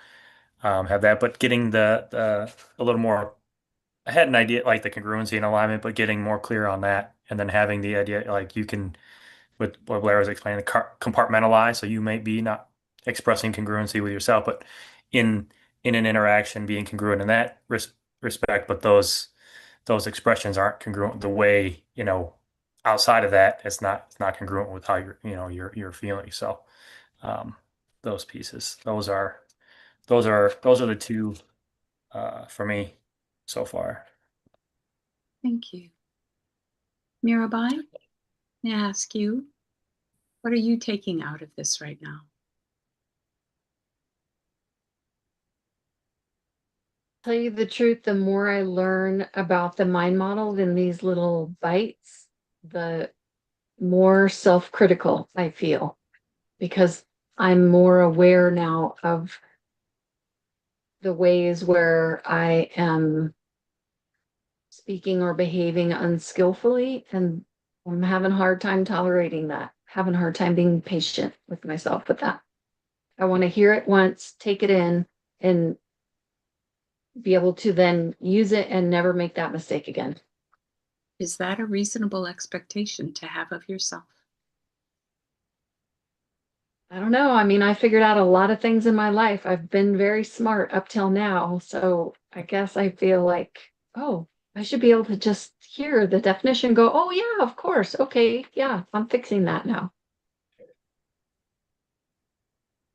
have that, but getting the a little more. I had an idea like the congruency and alignment, but getting more clear on that, and then having the idea like you can, with what Blair was explaining, compartmentalize. So you might be not expressing congruency with yourself, but in an interaction, being congruent in that respect. But those expressions aren't congruent the way outside of that. It's not congruent with how you're feeling. So those pieces, those are the two for me so far. Thank you. Mirabai, may I ask you, what are you taking out of this right now? Tell you the truth, the more I learn about the mind model in these little bites, the more self-critical I feel, because I'm more aware now of the ways where I am speaking or behaving unskillfully, and I'm having a hard time tolerating that, having a hard time being patient with myself with that. I want to hear it once, take it in, and be able to then use it and never make that mistake again. Is that a reasonable expectation to have of yourself? I don't know. I mean, I figured out a lot of things in my life. I've been very smart up till now. So I guess I feel like, oh, I should be able to just hear the definition, go, oh, yeah, of course. Okay. Yeah, I'm fixing that now.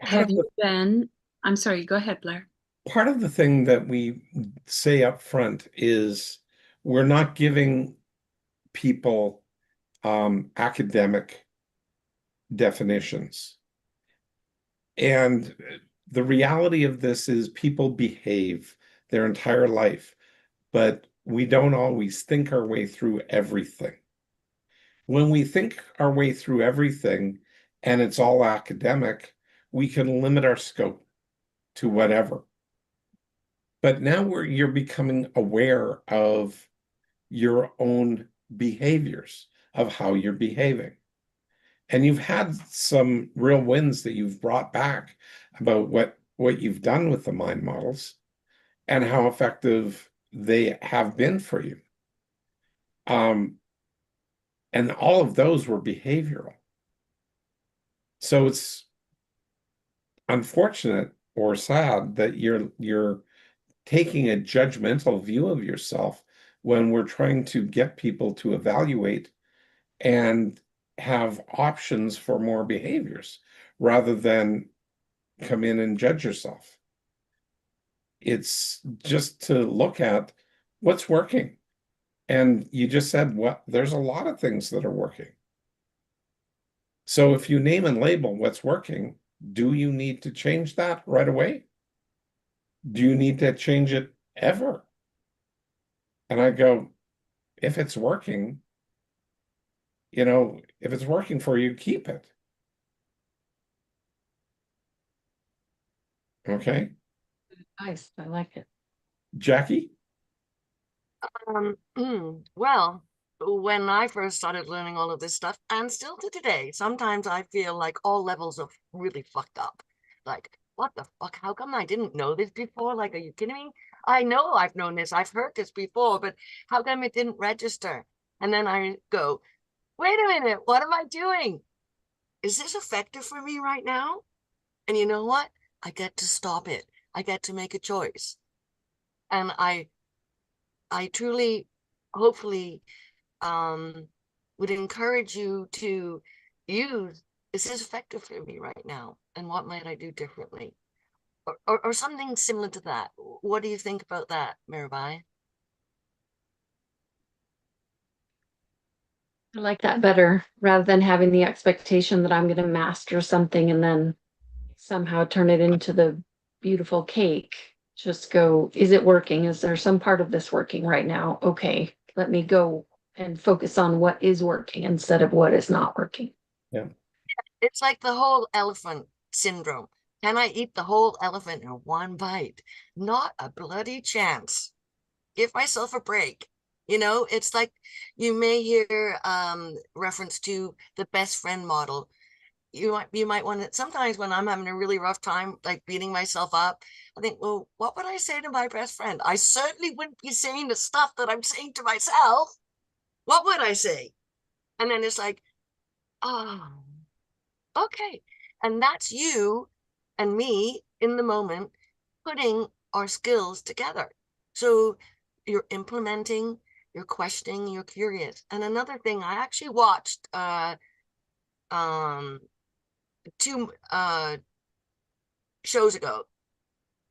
Have you been? I'm sorry, go ahead, Blair. Part of the thing that we say up front is we're not giving people academic definitions. And the reality of this is people behave their entire life, but we don't always think our way through everything. When we think our way through everything and it's all academic, we can limit our scope to whatever. But now you're becoming aware of your own behaviors, of how you're behaving. And you've had some real wins that you've brought back about what you've done with the mind models and how effective they have been for you. And all of those were behavioral. So it's unfortunate or sad that you're taking a judgmental view of yourself when we're trying to get people to evaluate and have options for more behaviors rather than come in and judge yourself. It's just to look at what's working. And you just said, there's a lot of things that are working. So if you name and label what's working, do you need to change that right away? Do you need to change it ever? And I go, if it's working, if it's working for you, keep it. Okay. Nice. I like it. Jackie? Well, when I first started learning all of this stuff, and still to today, sometimes I feel like all levels are really fucked up. Like, what the fuck? How come I didn't know this before? Like, are you kidding me? I know I've known this, I've heard this before, but how come it didn't register? And then I go, wait a minute, what am I doing? Is this effective for me right now? And you know what? I get to stop it. I get to make a choice. And I truly, hopefully, would encourage you to use, is this effective for me right now? And what might I do differently? Or something similar to that. What do you think about that, Mirabai? I like that better rather than having the expectation that I'm going to master something and then somehow turn it into the beautiful cake. Just go, is it working? Is there some part of this working right now? Okay, let me go and focus on what is working instead of what is not working. Yeah. It's like the whole elephant syndrome. Can I eat the whole elephant in one bite? Not a bloody chance. Give myself a break. You know, it's like you may hear reference to the best friend model. You might want to, sometimes when I'm having a really rough time, like beating myself up, I think, well, what would I say to my best friend? I certainly wouldn't be saying the stuff that I'm saying to myself. What would I say? And then it's like, oh, okay. And that's you and me in the moment putting our skills together. So you're implementing, you're questioning, you're curious. And another thing, I actually watched two shows ago,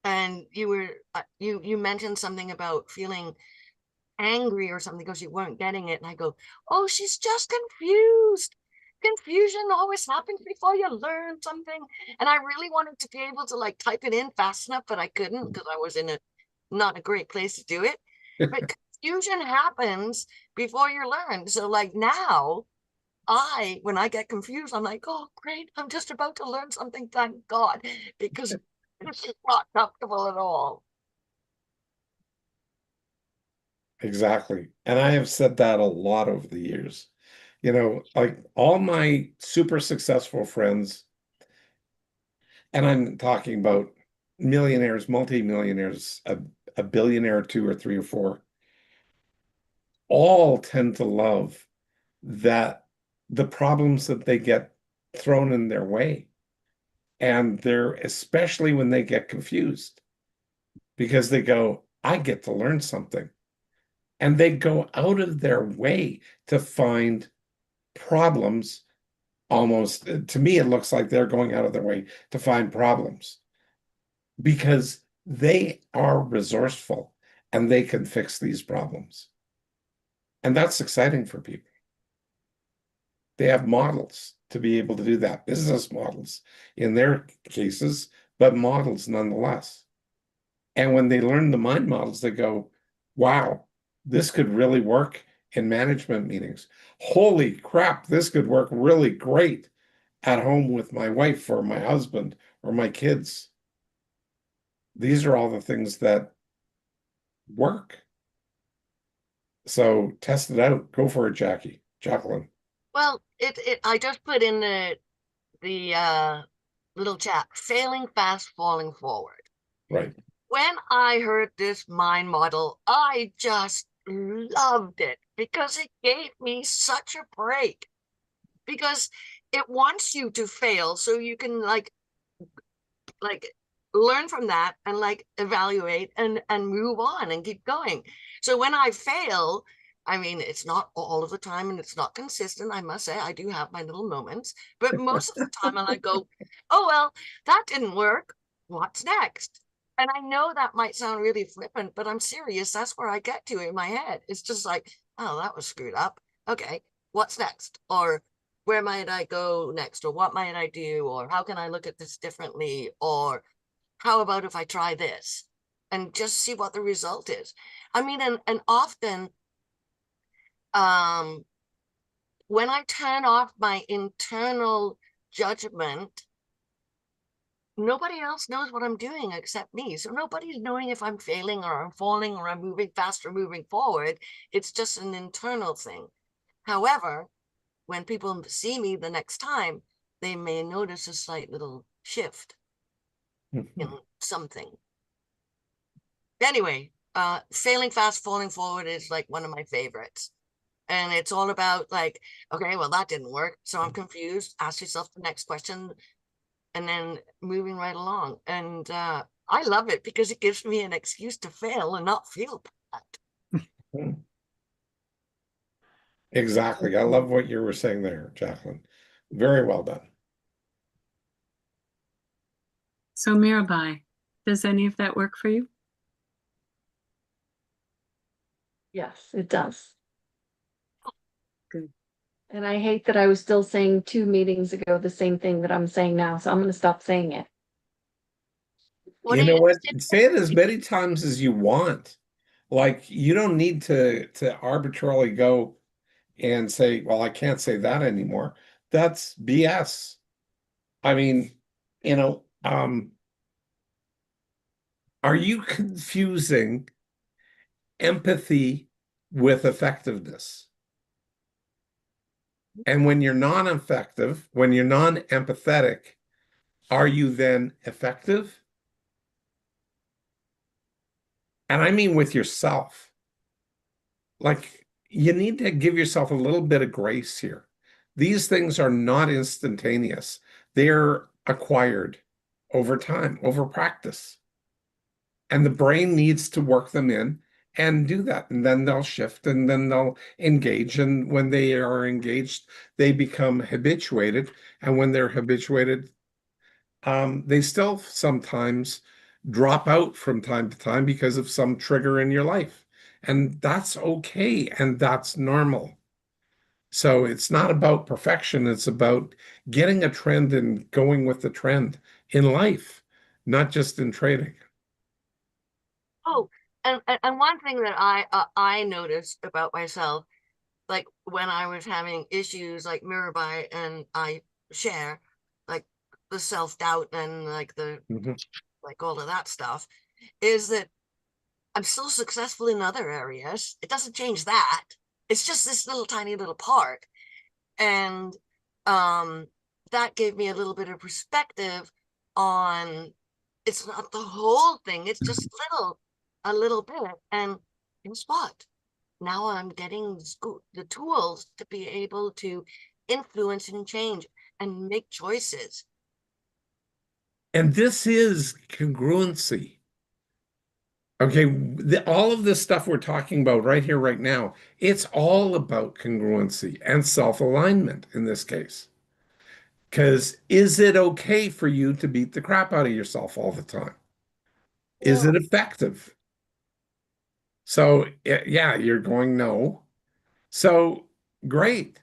and you mentioned something about feeling angry or something because you weren't getting it. And I go, oh, she's just confused. Confusion always happens before you learn something. And I really wanted to be able to like type it in fast enough, but I couldn't because I was in a not a great place to do it. But confusion happens before you learn. So like now, when I get confused, I'm like, oh, great, I'm just about to learn something, thank God, because it's not comfortable at all. Exactly. And I have said that a lot over the years. You know, like all my super successful friends, and I'm talking about millionaires, multimillionaires, a billionaire or two or three or four, all tend to love that the problems that they get thrown in their way. And they're especially when they get confused because they go, I get to learn something. And they go out of their way to find problems. Almost to me, it looks like they're going out of their way to find problems because they are resourceful and they can fix these problems. And that's exciting for people. They have models to be able to do that, business models in their cases, but models nonetheless. And when they learn the mind models, they go, wow, this could really work in management meetings. Holy crap, this could work really great at home with my wife or my husband or my kids. These are all the things that work. So test it out. Go for it, Jacqueline. Well, I just put in the little chat, failing fast, falling forward. Right. When I heard this mind model, I just loved it because it gave me such a break. Because it wants you to fail so you can like learn from that and like evaluate and move on and keep going. So when I fail, I mean, it's not all of the time and it's not consistent. I must say, I do have my little moments, but most of the time I go, oh, well, that didn't work. What's next? And I know that might sound really flippant, but I'm serious. That's where I get to in my head. It's just like, oh, that was screwed up. Okay, what's next? Or where might I go next? Or what might I do? Or how can I look at this differently? Or how about if I try this and just see what the result is? I mean, and often when I turn off my internal judgment, nobody else knows what I'm doing except me. So nobody's knowing if I'm failing or I'm falling or I'm moving fast or moving forward. It's just an internal thing. However, when people see me the next time, they may notice a slight little shift in something. Anyway, failing fast, falling forward is like one of my favorites. And it's all about like, okay, well, that didn't work. So I'm confused. Ask yourself the next question and then moving right along. And I love it because it gives me an excuse to fail and not feel bad. Exactly. I love what you were saying there, Jacqueline. Very well done. So Mirabai, does any of that work for you? Yes, it does. Good. And I hate that I was still saying 2 meetings ago the same thing that I'm saying now, so I'm going to stop saying it. What You do know you what? Say it as many times as you want. Like you don't need to arbitrarily go and say, well, I can't say that anymore. That's BS. I mean, you know, are you confusing empathy with effectiveness? And when you're non-effective, when you're non-empathetic, are you then effective? And I mean with yourself. Like you need to give yourself a little bit of grace here. These things are not instantaneous. They're acquired over time, over practice. And the brain needs to work them in and do that. And then they'll shift and then they'll engage. And when they are engaged, they become habituated. And when they're habituated, they still sometimes drop out from time to time because of some trigger in your life. And that's okay. And that's normal. So it's not about perfection. It's about getting a trend and going with the trend in life, not just in trading. Oh, and one thing that I noticed about myself, like when I was having issues like Mirabai and I share, like the self-doubt and like the like all of that stuff, is that I'm still successful in other areas. It doesn't change that. It's just this little tiny little part. And that gave me a little bit of perspective on it's not the whole thing, it's just a little bit. And guess what? Now I'm getting the tools to be able to influence and change and make choices. And this is congruency. Okay, all of this stuff we're talking about right here, right now, it's all about congruency and self-alignment in this case. Because is it okay for you to beat the crap out of yourself all the time? Is it effective? So, yeah, you're going no. So, great.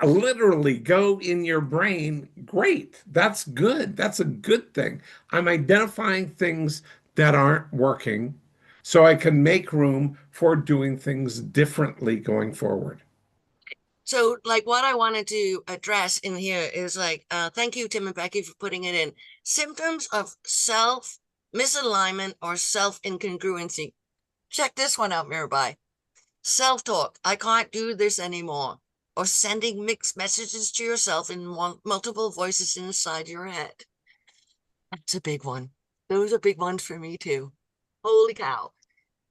Literally go in your brain. Great. That's good. That's a good thing. I'm identifying things that aren't working so I can make room for doing things differently going forward. So like what I wanted to address in here is like, thank you, Tim and Becky, for putting it in. Symptoms of self misalignment or self incongruency. Check this one out, Mirabai. Self-talk, I can't do this anymore. Or sending mixed messages to yourself in multiple voices inside your head. That's a big one. Those are big ones for me too. Holy cow.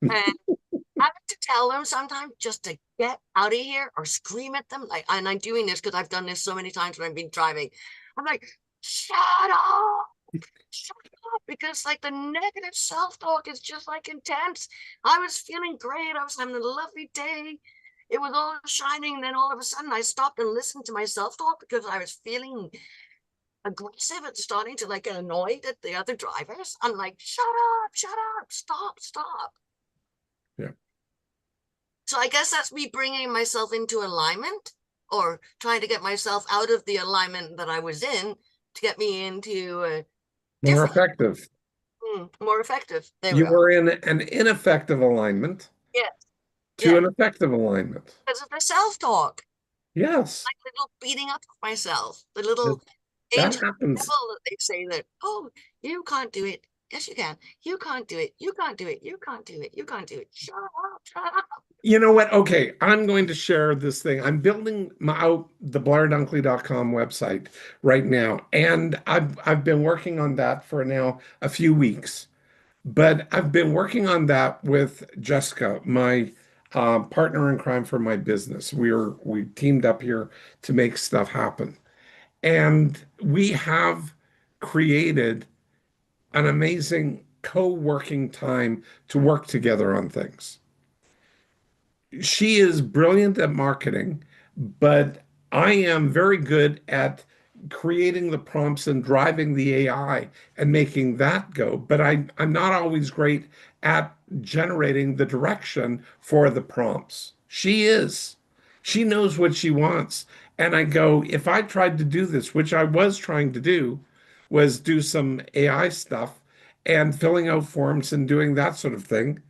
And having to tell them sometimes just to get out of here or scream at them. Like, and I'm doing this because I've done this so many times when I've been driving. I'm like, shut up. Shut up, because like the negative self-talk is just like intense. I was feeling great. I was having a lovely day. It was all shining. And then all of a sudden I stopped and listened to my self-talk because I was feeling aggressive and starting to like get annoyed at the other drivers. I'm like, shut up, stop. Yeah. So I guess that's me bringing myself into alignment or trying to get myself out of the alignment that I was in to get me into a More effective. more effective. There You we go. were in an ineffective alignment Yes. to an effective alignment. Because of the self-talk. Yes. Like the little beating up of myself. The little That angel happens. devil that they say that, oh, you can't do it. Yes, you can. You can't do it. You can't do it. You can't do it. You can't do it. Shut up. You know what? Okay, I'm going to share this thing. I'm building out the blairdunkley.com website right now, and I've been working on that for now a few weeks. But I've been working on that with Jessica, my partner in crime for my business. We teamed up here to make stuff happen. And we have created an amazing co-working time to work together on things. She is brilliant at marketing, but I am very good at creating the prompts and driving the AI and making that go. But I'm not always great at generating the direction for the prompts. She is. She knows what she wants. And I go, if I tried to do this, which I was trying to do, was do some AI stuff and filling out forms and doing that sort of thing.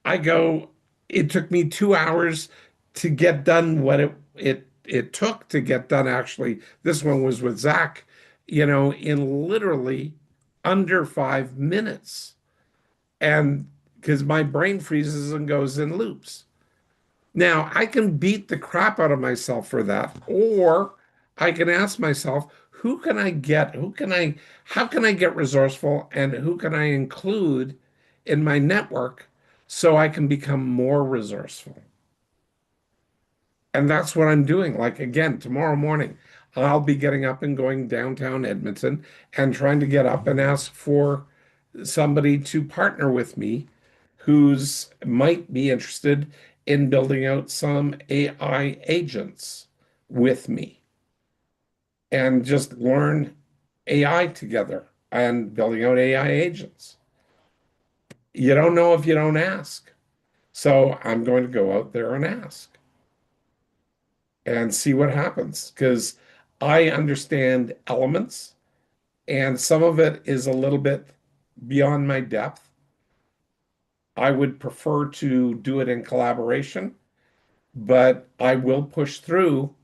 I go, it took me 2 hours to get done what it took to get done. Actually, this one was with Zach, in literally under 5 minutes. And because my brain freezes and goes in loops. Now, I can beat the crap out of myself for that, or I can ask myself, how can I get resourceful and who can I include in my network so I can become more resourceful? And that's what I'm doing. Like, again, tomorrow morning, I'll be getting up and going downtown Edmonton and trying to get up and ask for somebody to partner with me who's might be interested in building out some AI agents with me and just learn AI together and building out AI agents. You don't know if you don't ask. So I'm going to go out there and ask and see what happens because I understand elements and some of it is a little bit beyond my depth. I would prefer to do it in collaboration, but I will push through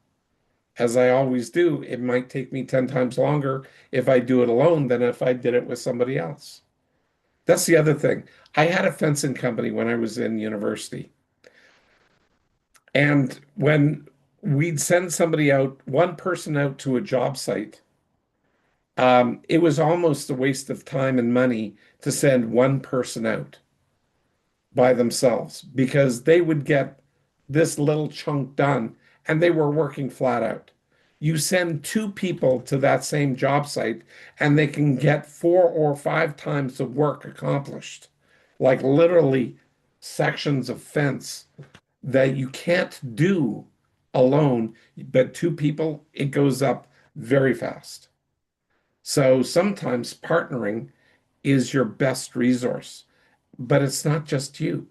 as I always do. It might take me 10 times longer if I do it alone than if I did it with somebody else. That's the other thing. I had a fencing company when I was in university. And when we'd send somebody out, one person out to a job site, it was almost a waste of time and money to send one person out by themselves because they would get this little chunk done and they were working flat out. You send two people to that same job site and they can get 4 or 5 times the work accomplished, like literally sections of fence that you can't do alone, but two people, it goes up very fast. So sometimes partnering is your best resource, but it's not just you.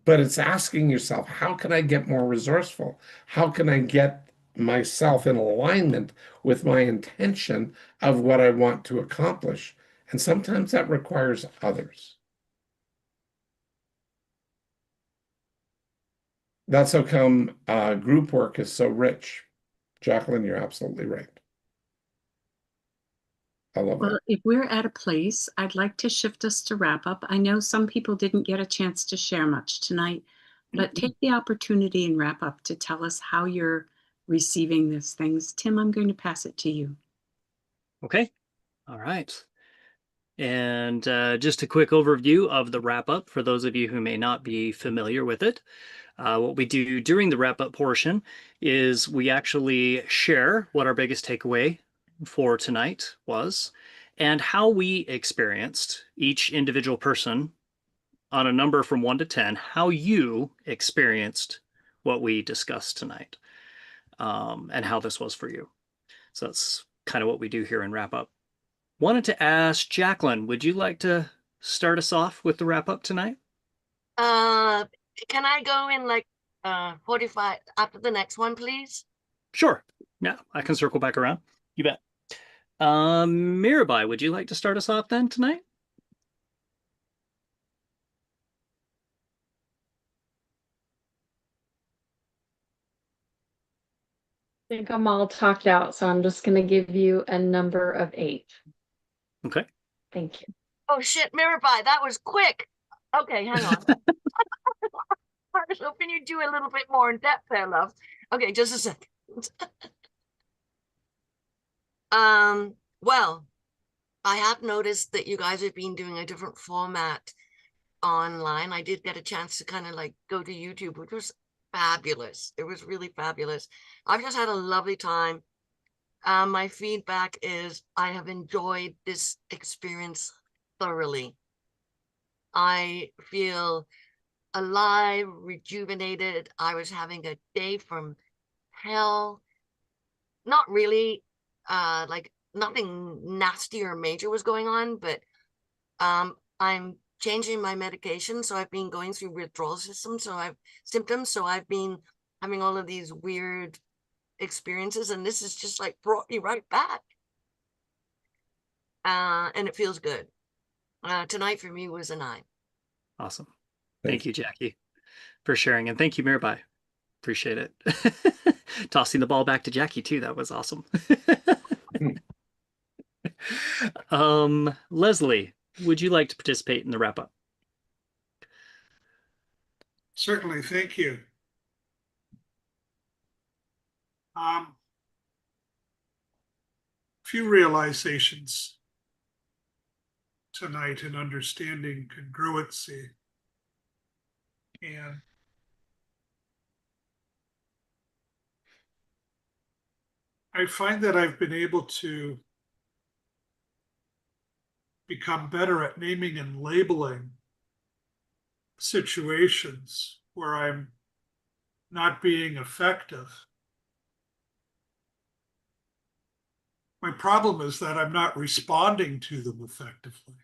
But it's asking yourself, how can I get more resourceful? How can I get myself in alignment with my intention of what I want to accomplish? And sometimes that requires others. That's how come group work is so rich. Jacqueline, you're absolutely right. I love Well, that. if we're at a place, I'd like to shift us to wrap up. I know some people didn't get a chance to share much tonight, but take the opportunity and wrap up to tell us how you're receiving these things. Tim, I'm going to pass it to you. Okay. All right. And just a quick overview of the wrap up for those of you who may not be familiar with it. What we do during the wrap up portion is we actually share what our biggest takeaway for tonight was and how we experienced each individual person on a number from 1 to 10, how you experienced what we discussed tonight and how this was for you. So that's kind of what we do here in wrap up. Wanted to ask Jacqueline, would you like to start us off with the wrap up tonight? Can I go in like 45 after the next one, please? Sure. Yeah, I can circle back around. You bet. Mirabai, would you like to start us off then tonight? I think I'm all talked out, so I'm just going to give you a number of 8. Okay. Thank you. Oh shit, Mirabai, that was quick. Okay, hang on. I was hoping you'd do a little bit more in depth there, love. Okay, just a second. Well, I have noticed that you guys have been doing a different format online. I did get a chance to kind of like go to YouTube, which was fabulous. It was really fabulous. I've just had a lovely time. My feedback is I have enjoyed this experience thoroughly. I feel alive, rejuvenated. I was having a day from hell. Not really, like nothing nasty or major was going on, but I'm changing my medication. So I've been going through withdrawal symptoms. So I've been having all of these weird experiences, and this is just like brought me right back. And it feels good. Tonight for me was a 9. Awesome. Thank you, Jackie, for sharing. And thank you, Mirabai. Appreciate it. Tossing the ball back to Jackie too. That was awesome. Leslie, would you like to participate in the wrap up? Certainly, thank you. Few realizations tonight in understanding congruency. And I find that I've been able to become better at naming and labeling situations where I'm not being effective. My problem is that I'm not responding to them effectively.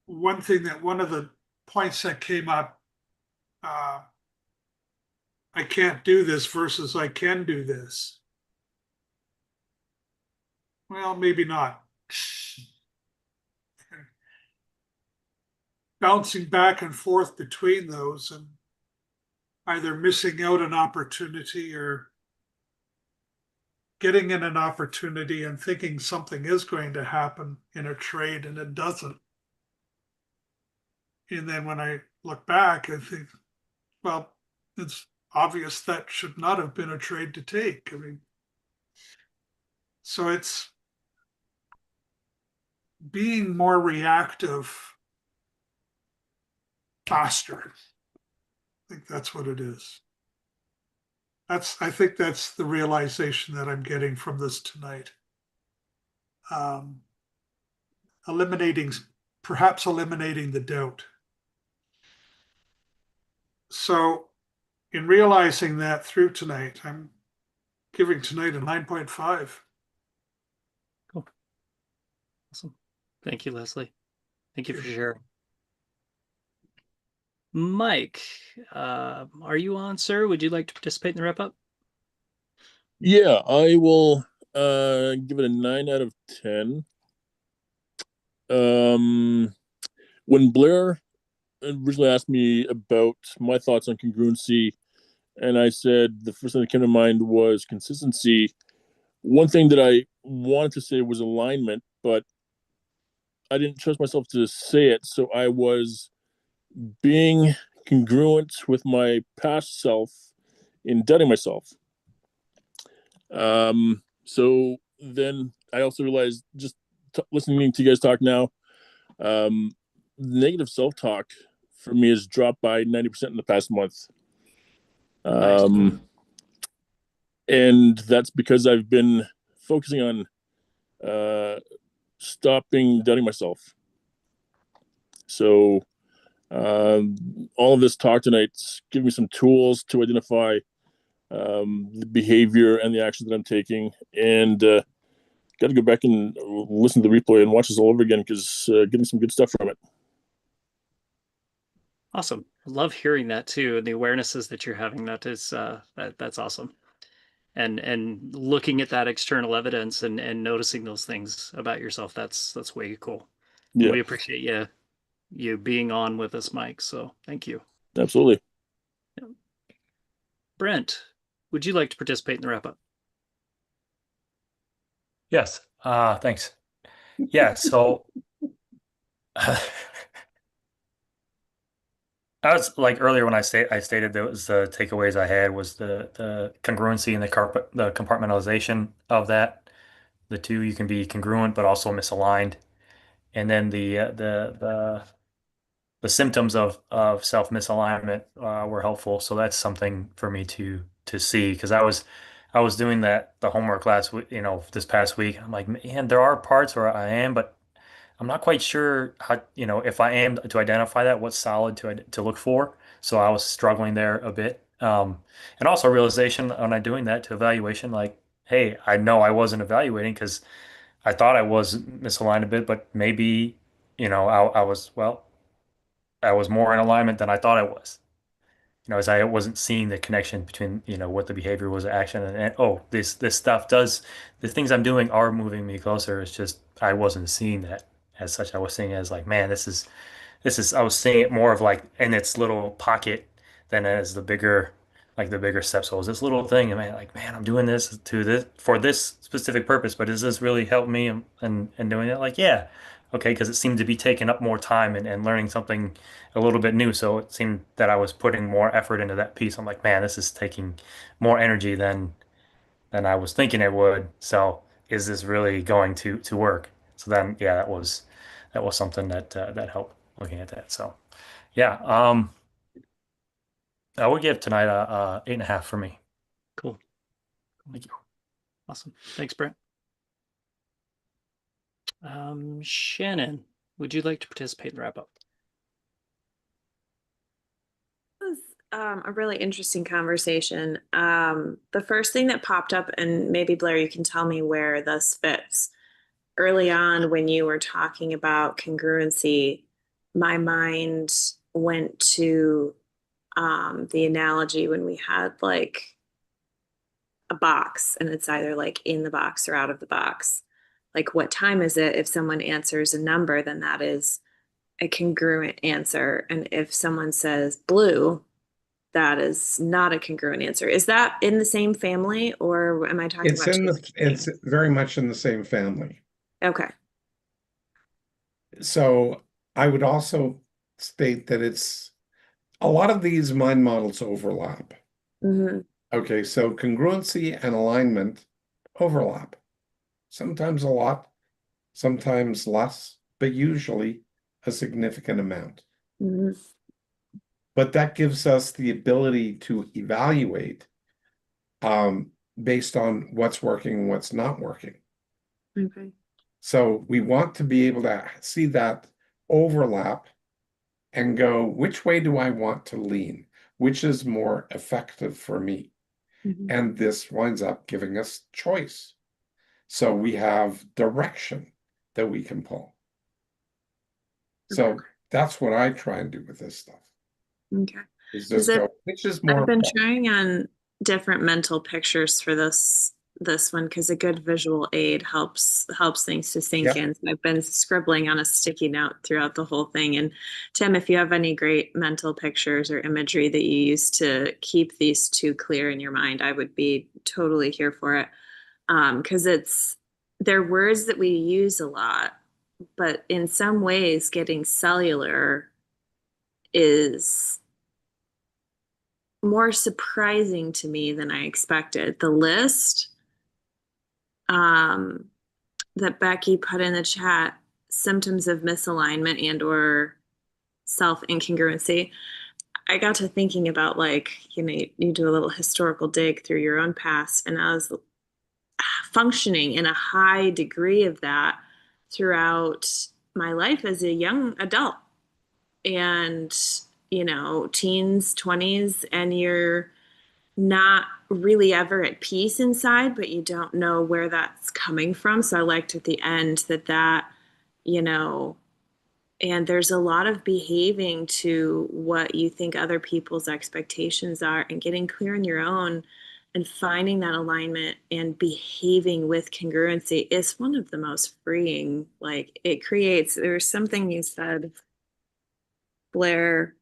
One of the points that came up, I can't do this versus I can do this. Well, maybe not. Bouncing back and forth between those and either missing out an opportunity or getting in an opportunity and thinking something is going to happen in a trade and it doesn't. And then when I look back, I think, well, it's obvious that should not have been a trade to take. I mean, so it's being more reactive faster. I think that's what it is. I think that's the realization that I'm getting from this tonight. Perhaps eliminating the doubt. So in realizing that through tonight, I'm giving tonight a 9.5. Cool. Awesome. Thank you, Leslie. Thank you for sharing. Mike, are you on, sir? Would you like to participate in the wrap up? Yeah, I will give it a 9 out of 10. When Blair originally asked me about my thoughts on congruency, and I said the first thing that came to mind was consistency. One thing that I wanted to say was alignment, but I didn't trust myself to say it, so I was being congruent with my past self in doubting myself. So then I also realized, just listening to you guys talk now, negative self-talk for me has dropped by 90% in the past month. Nice. And that's because I've been focusing on stopping doubting myself. So all of this talk tonight's giving me some tools to identify the behavior and the actions that I'm taking, and got to go back and listen to the replay and watch this all over again because getting some good stuff from it. Awesome. I love hearing that too, and the awarenesses that you're having. That is that's awesome. And looking at that external evidence and noticing those things about yourself, that's way cool. Yeah. We appreciate you being on with us, Mike. So thank you. Absolutely. Yeah. Brent, would you like to participate in the wrap up? Yes. Thanks. Yeah. So I was like earlier when I stated that was the takeaways I had was the congruency and the compartmentalization of that. The two, you can be congruent but also misaligned, and then the symptoms of self misalignment were helpful. So that's something for me to see because I was doing the homework last week, this past week. I'm like, man, there are parts where I am, but I'm not quite sure how, if I am to identify that, what's solid to look for. So I was struggling there a bit. And also realization when I'm doing that to evaluation, like, hey, I know I wasn't evaluating because I thought I was misaligned a bit, but maybe, I was more in alignment than I thought I was. As I wasn't seeing the connection between, what the behavior was, action, and oh, this stuff does, the things I'm doing are moving me closer. It's just I wasn't seeing that as such. I was seeing it as like, man, this is I was seeing it more of like in its little pocket than as the bigger steps. So it was this little thing, and man, like, man, I'm doing this to this for this specific purpose, but does this really help me and doing it? Like, yeah, okay, because it seemed to be taking up more time and learning something a little bit new. So it seemed that I was putting more effort into that piece. I'm like, man, this is taking more energy than I was thinking it would. So is this really going to work? So then, yeah, that was something that helped looking at that. So yeah, I would give tonight a 8.5 for me. Cool. Thank you. Awesome. Thanks, Brent. Shannon, would you like to participate in the wrap up? Was a really interesting conversation. The first thing that popped up, and maybe Blair, you can tell me where this fits. Early on, when you were talking about congruency, my mind went to the analogy when we had like a box and it's either like in the box or out of the box. Like, what time is it? If someone answers a number, then that is a congruent answer. And if someone says blue, that is not a congruent answer. Is that in the same family, or am I talking about it's very much in the same family. Okay. So I would also state that a lot of these mind models overlap. Mm-hmm. Okay, so congruency and alignment overlap. Sometimes a lot, sometimes less, but usually a significant amount. Mm-hmm. But that gives us the ability to evaluate based on what's working and what's not working. Okay. So we want to be able to see that overlap and go, which way do I want to lean? Which is more effective for me? Mm-hmm. And this winds up giving us choice. So we have direction that we can pull. So that's what I try and do with this stuff. Okay. Is just go, which is more. I've been trying on different mental pictures for this one because a good visual aid helps things to sink in. So I've been scribbling on a sticky note throughout the whole thing. And Tim, if you have any great mental pictures or imagery that you use to keep these two clear in your mind, I would be totally here for it. Because they're words that we use a lot, but in some ways getting cellular is more surprising to me than I expected. The list that Becky put in the chat, symptoms of misalignment and or self-incongruency, I got to thinking about, like, you do a little historical dig through your own past, and I was functioning in a high degree of that throughout my life as a young adult. And teens, 20s, and you're not really ever at peace inside, but you don't know where that's coming from. So I liked at the end that and there's a lot of behaving to what you think other people's expectations are and getting clear on your own and finding that alignment and behaving with congruency is one of the most freeing. Like, it creates, there's something you said, Blair,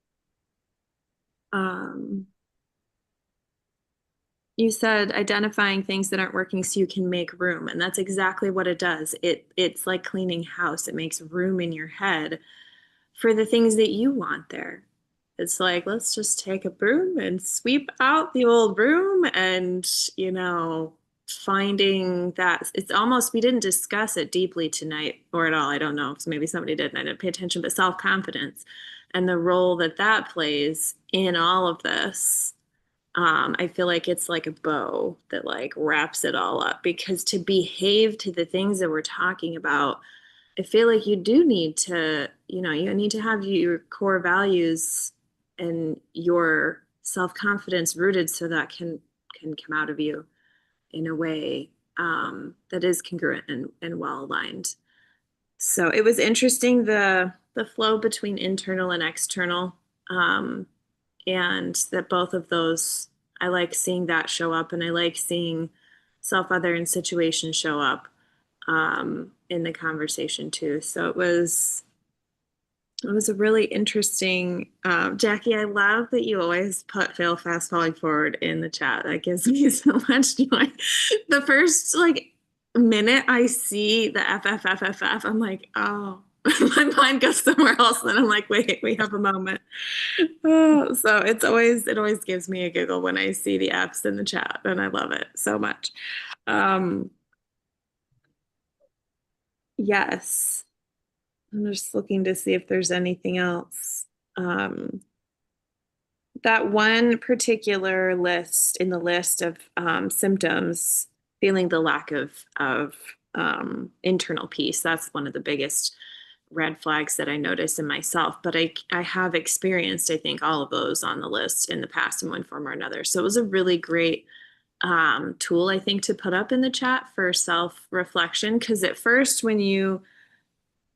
you said identifying things that aren't working so you can make room. And that's exactly what it does. It's like cleaning house. It makes room in your head for the things that you want there. It's like, let's just take a broom and sweep out the old room and, finding that it's almost, we didn't discuss it deeply tonight or at all. I don't know. So maybe somebody did and I didn't pay attention, but self-confidence and the role that that plays in all of this. I feel like it's like a bow that like wraps it all up, because to behave to the things that we're talking about, I feel like you do need to, you need to have your core values and your self-confidence rooted so that can come out of you in a way that is congruent and well aligned. So it was interesting, the flow between internal and external, and that both of those, I like seeing that show up, and I like seeing self, other, and situation show up in the conversation too. So it was a really interesting, Jackie, I love that you always put fail fast falling forward in the chat. That gives me so much joy. The first like minute I see the FFFFF, I'm like, oh, my mind goes somewhere else. And then I'm like, wait, we have a moment. Oh, so it always gives me a giggle when I see the F's in the chat, and I love it so much. Yes. I'm just looking to see if there's anything else. That one particular list in the list of symptoms, feeling the lack of internal peace, that's one of the biggest red flags that I notice in myself. But I have experienced, I think, all of those on the list in the past in one form or another. So it was a really great tool, I think, to put up in the chat for self-reflection. Because at first, when you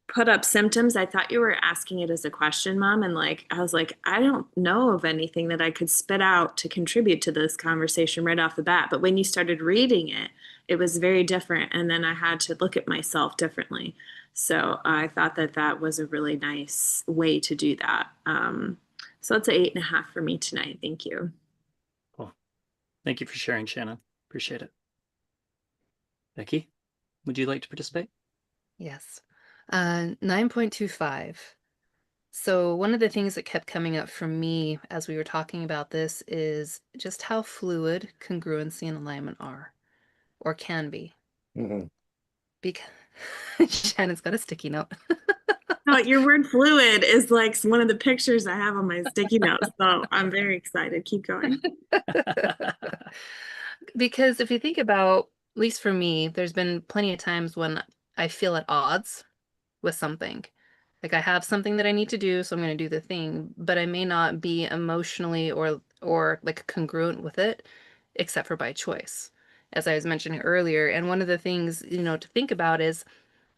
put up symptoms, I thought you were asking it as a question, Mom. And like, I was like, I don't know of anything that I could spit out to contribute to this conversation right off the bat. But when you started reading it, it was very different. And then I had to look at myself differently. So I thought that that was a really nice way to do that. So it's an 8.5 for me tonight. Thank you. Cool. Thank you for sharing, Shannon. Appreciate it. Becky, would you like to participate? Yes. 9.25. So one of the things that kept coming up for me as we were talking about this is just how fluid congruency and alignment are, or can be. Mhm. Because Shannon's got a sticky note. No, your word fluid is like one of the pictures I have on my sticky notes. So I'm very excited. Keep going. Because if you think about, at least for me, there's been plenty of times when I feel at odds with something. Like I have something that I need to do, so I'm going to do the thing, but I may not be emotionally or like congruent with it, except for by choice, as I was mentioning earlier. And one of the things, to think about is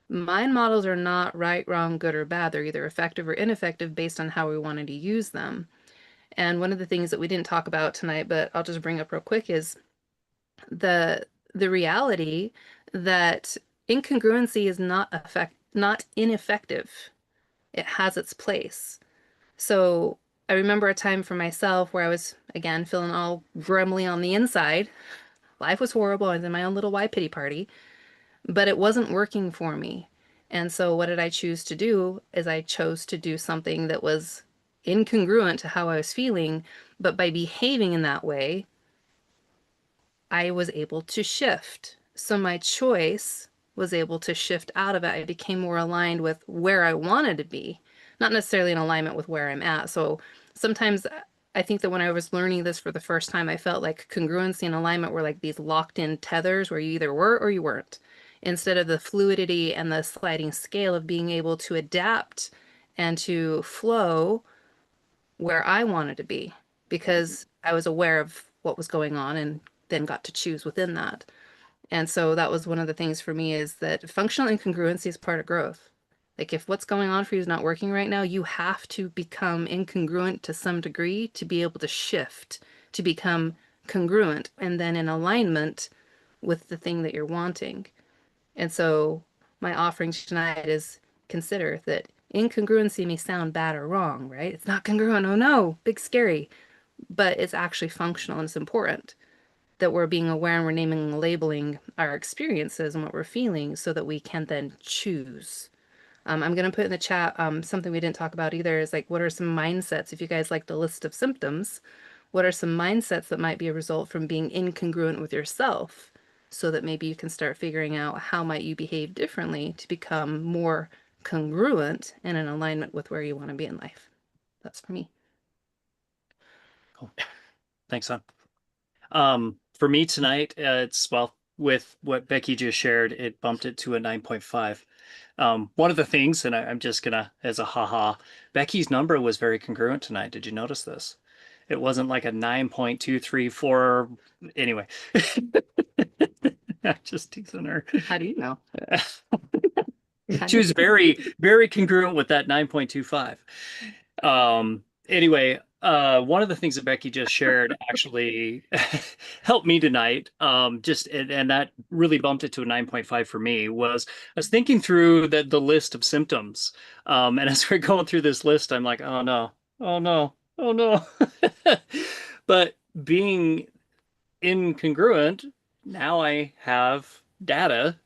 mind models are not right, wrong, good, or bad. They're either effective or ineffective based on how we wanted to use them. And one of the things that we didn't talk about tonight, but I'll just bring up real quick, is the reality that incongruency is not ineffective. It has its place. So I remember a time for myself where I was, again, feeling all grumbly on the inside. Life was horrible. I was in my own little why pity party, but it wasn't working for me. And so what did I choose to do is I chose to do something that was incongruent to how I was feeling, but by behaving in that way, I was able to shift. So my choice was able to shift out of it. I became more aligned with where I wanted to be, not necessarily in alignment with where I'm at. So sometimes I think that when I was learning this for the first time, I felt like congruency and alignment were like these locked in tethers where you either were or you weren't, instead of the fluidity and the sliding scale of being able to adapt and to flow where I wanted to be, because I was aware of what was going on and then got to choose within that. And so that was one of the things for me, is that functional incongruency is part of growth. Like if what's going on for you is not working right now, you have to become incongruent to some degree to be able to shift, to become congruent and then in alignment with the thing that you're wanting. And so my offering tonight is consider that incongruency may sound bad or wrong, right? It's not congruent. Oh no, big scary. But it's actually functional and it's important that we're being aware and we're naming and labeling our experiences and what we're feeling so that we can then choose. I'm going to put in the chat something we didn't talk about either is like, what are some mindsets? If you guys like the list of symptoms, what are some mindsets that might be a result from being incongruent with yourself so that maybe you can start figuring out how might you behave differently to become more congruent and in alignment with where you want to be in life. That's for me. Cool. Thanks, son. For me tonight, it's, well, with what Becky just shared, it bumped it to a 9.5. One of the things, and I'm just gonna, as a haha, Becky's number was very congruent tonight. Did you notice this? It wasn't like a 9.234. Anyway, I'm just teasing her. How do you know? She was very, very congruent with that 9.25. Anyway, one of the things that Becky just shared actually helped me tonight. And that really bumped it to a 9.5 for me. Was I was thinking through the list of symptoms, and as we're going through this list, I'm like, oh no, oh no, oh no. But being incongruent, now I have data.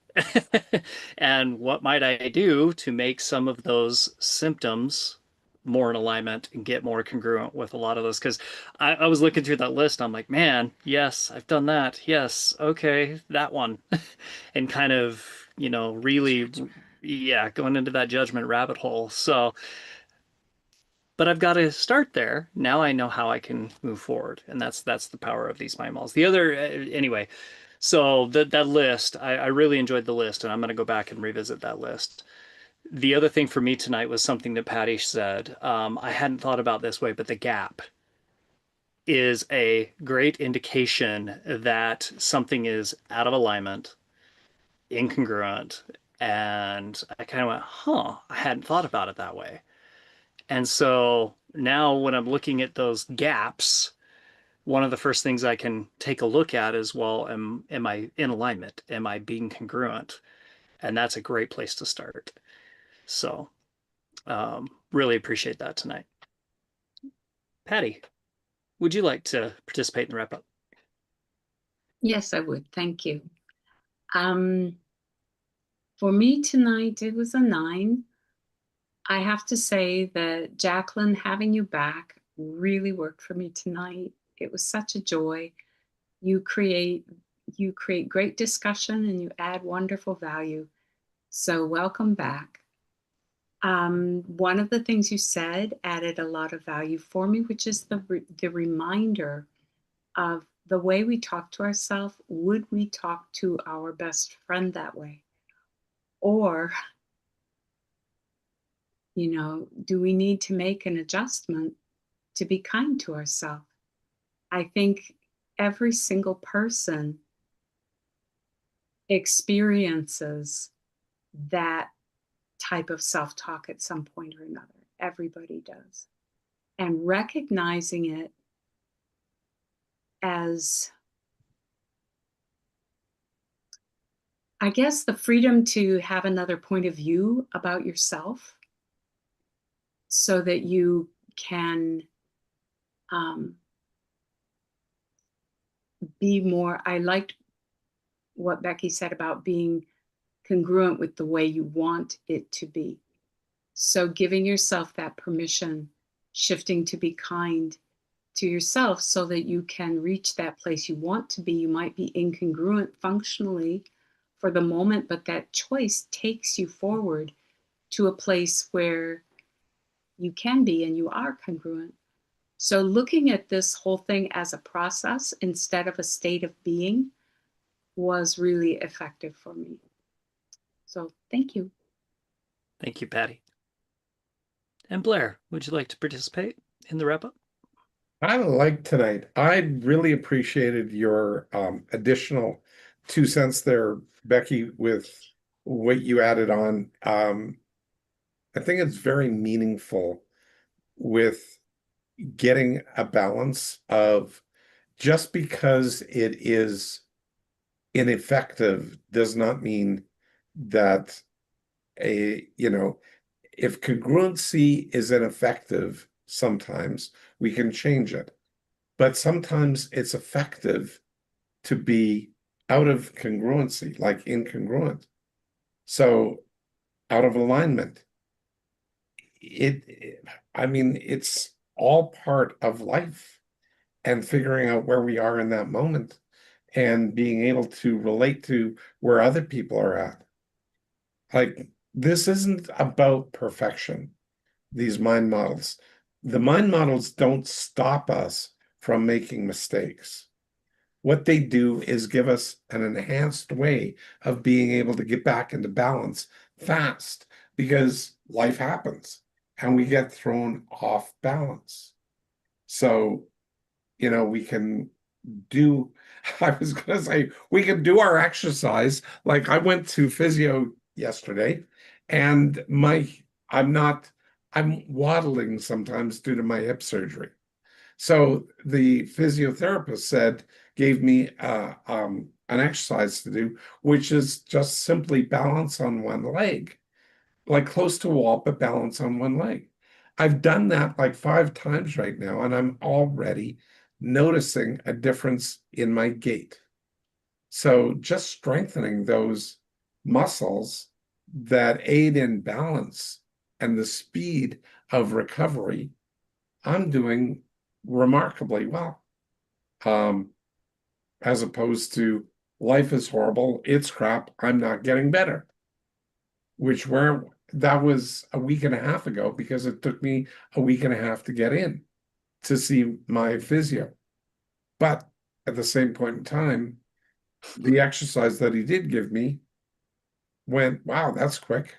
And what might I do to make some of those symptoms more in alignment and get more congruent with a lot of those? Because I was looking through that list. I'm like, man, yes, I've done that. Yes, okay, that one. And kind of, really, yeah, going into that judgment rabbit hole. So, but I've got to start there. Now I know how I can move forward. And that's the power of these mind models. The other, anyway, so that list, I really enjoyed the list, and I'm going to go back and revisit that list. The other thing for me tonight was something that Patty said. I hadn't thought about this way, but the gap is a great indication that something is out of alignment, incongruent. And I kind of went, huh, I hadn't thought about it that way. And so now when I'm looking at those gaps, one of the first things I can take a look at is, well, am I in alignment? Am I being congruent? And that's a great place to start. So really appreciate that tonight. Patty, would you like to participate in the wrap up? Yes, I would. Thank you. For me tonight, it was a 9. I have to say that Jacqueline, having you back really worked for me tonight. It was such a joy. You create great discussion and you add wonderful value. So welcome back. One of the things you said added a lot of value for me, which is the reminder of the way we talk to ourselves. Would we talk to our best friend that way? Or, do we need to make an adjustment to be kind to ourselves? I think every single person experiences that type of self-talk at some point or another. Everybody does. And recognizing it as, I guess, the freedom to have another point of view about yourself so that you can be more. I liked what Becky said about being congruent with the way you want it to be. So giving yourself that permission, shifting to be kind to yourself so that you can reach that place you want to be. You might be incongruent functionally for the moment, but that choice takes you forward to a place where you can be and you are congruent. So looking at this whole thing as a process instead of a state of being was really effective for me. So thank you. Thank you, Patty. And Blair, would you like to participate in the wrap up? I liked tonight. I really appreciated your additional 2 cents there, Becky, with what you added on. I think it's very meaningful with getting a balance of, just because it is ineffective does not mean that if congruency is ineffective, sometimes we can change it. But sometimes it's effective to be out of congruency, like incongruent. So out of alignment. I mean, it's all part of life and figuring out where we are in that moment and being able to relate to where other people are at. Like, this isn't about perfection, these mind models. The mind models don't stop us from making mistakes. What they do is give us an enhanced way of being able to get back into balance fast because life happens and we get thrown off balance. So, we can do, I was going to say, we can do our exercise. Like I went to physio yesterday and I'm waddling sometimes due to my hip surgery. So the physiotherapist gave me an exercise to do, which is just simply balance on one leg, like close to a wall, but balance on one leg. I've done that like 5 times right now, and I'm already noticing a difference in my gait. So just strengthening those muscles that aid in balance and the speed of recovery, I'm doing remarkably well. As opposed to life is horrible, it's crap, I'm not getting better. That was a week and a half ago because it took me a week and a half to get in to see my physio. But at the same point in time, the exercise that he did give me went, wow, that's quick.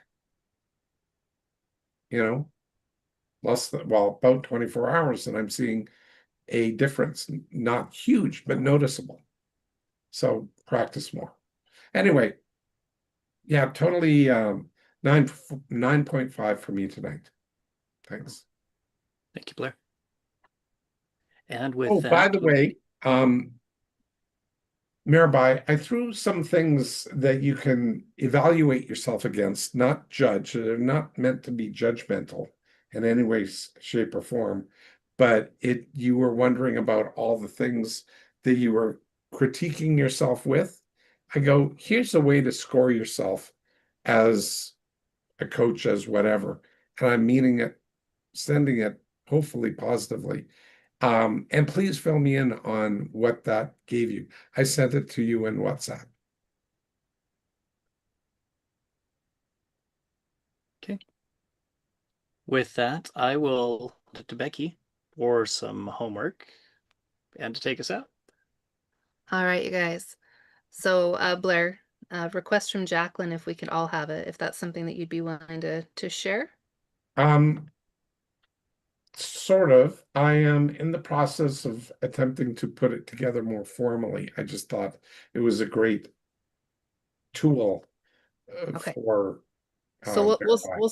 About 24 hours, and I'm seeing a difference, not huge, but noticeable. So practice more. Anyway, yeah, totally 9.5 for me tonight. Thanks. Thank you, Blair. And with Oh, that, by the way, Mirabai, I threw some things that you can evaluate yourself against, not judge. They're not meant to be judgmental in any way, shape, or form. But you were wondering about all the things that you were critiquing yourself with. I go, here's a way to score yourself as a coach, as whatever. And I'm meaning it, sending it hopefully positively. And please fill me in on what that gave you. I sent it to you in WhatsApp. Okay. With that, I will to Becky for some homework and to take us out. All right, you guys. So, Blair, request from Jacqueline if we could all have it, if that's something that you'd be willing to share. Sort of. I am in the process of attempting to put it together more formally. I just thought it was a great tool Okay. for So we'll verifying.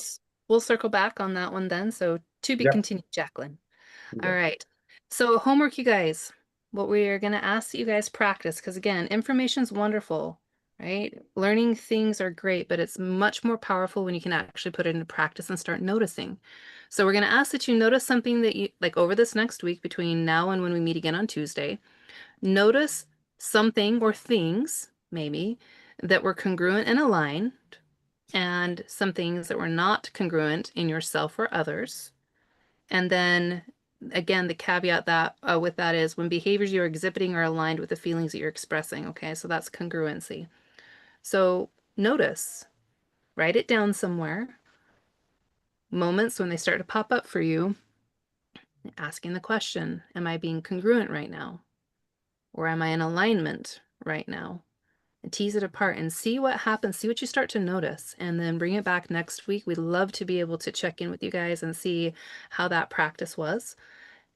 we'll circle back on that one then. So to be Yep. continued, Jacqueline. All Okay. right. So homework, you guys. What we are going to ask that you guys practice, because again, information's wonderful, right? Learning things are great, but it's much more powerful when you can actually put it into practice and start noticing. So we're going to ask that you notice something that you like over this next week between now and when we meet again on Tuesday. Notice something or things, maybe, that were congruent and aligned, and some things that were not congruent in yourself or others. And then again, the caveat that with that is when behaviors you're exhibiting are aligned with the feelings that you're expressing. Okay, so that's congruency. So notice, write it down somewhere. Moments when they start to pop up for you, asking the question, am I being congruent right now? Or am I in alignment right now? And tease it apart and see what happens, see what you start to notice, and then bring it back next week. We'd love to be able to check in with you guys and see how that practice was.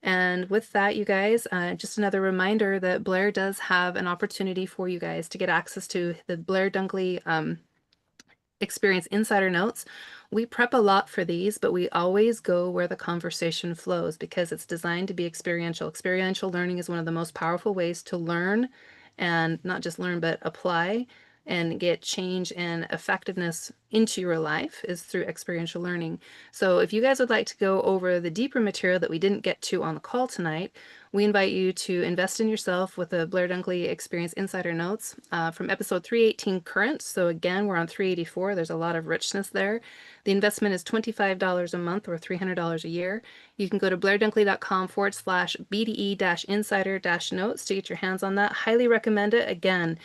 And with that, you guys, just another reminder that Blair does have an opportunity for you guys to get access to the Blair Dunkley Experience Insider Notes. We prep a lot for these, but we always go where the conversation flows because it's designed to be experiential. Experiential learning is one of the most powerful ways to learn, and not just learn, but apply and get change and effectiveness into your life is through experiential learning. So if you guys would like to go over the deeper material that we didn't get to on the call tonight, we invite you to invest in yourself with the Blair Dunkley Experience Insider Notes from episode 318 current. So again, we're on 384. There's a lot of richness there. The investment is $25 a month or $300 a year. You can go to blairdunkley.com/BDE-insider-notes to get your hands on that. Highly recommend it. Again,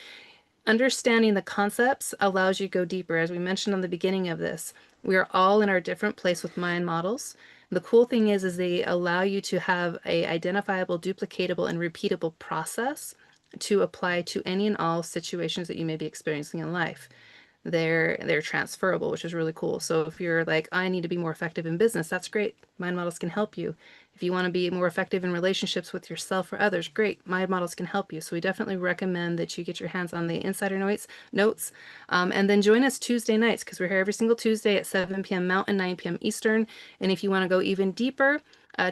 understanding the concepts allows you to go deeper. As we mentioned on the beginning of this, we are all in our different place with mind models. The cool thing is they allow you to have a identifiable, duplicatable, and repeatable process to apply to any and all situations that you may be experiencing in life. They're transferable, which is really cool. So if you're like, I need to be more effective in business, that's great. Mind models can help you. If you want to be more effective in relationships with yourself or others, great. Mind models can help you. So we definitely recommend that you get your hands on the Insider Notes, and then join us Tuesday nights, because we're here every single Tuesday at 7 p.m. Mountain, 9 p.m. Eastern. And if you want to go even deeper,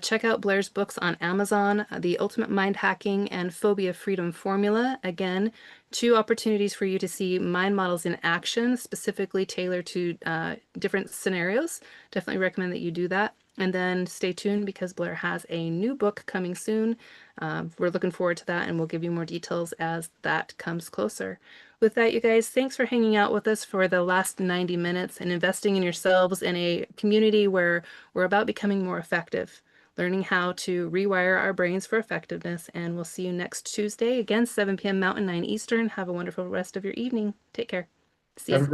check out Blair's books on Amazon, The Ultimate Mind Hacking and Phobia Freedom Formula. Again, 2 opportunities for you to see mind models in action, specifically tailored to different scenarios. Definitely recommend that you do that. And then stay tuned, because Blair has a new book coming soon. We're looking forward to that, and we'll give you more details as that comes closer. With that, you guys, thanks for hanging out with us for the last 90 minutes and investing in yourselves in a community where we're about becoming more effective, learning how to rewire our brains for effectiveness. And we'll see you next Tuesday, again, 7 p.m. Mountain, 9 Eastern. Have a wonderful rest of your evening. Take care. See you. Have a great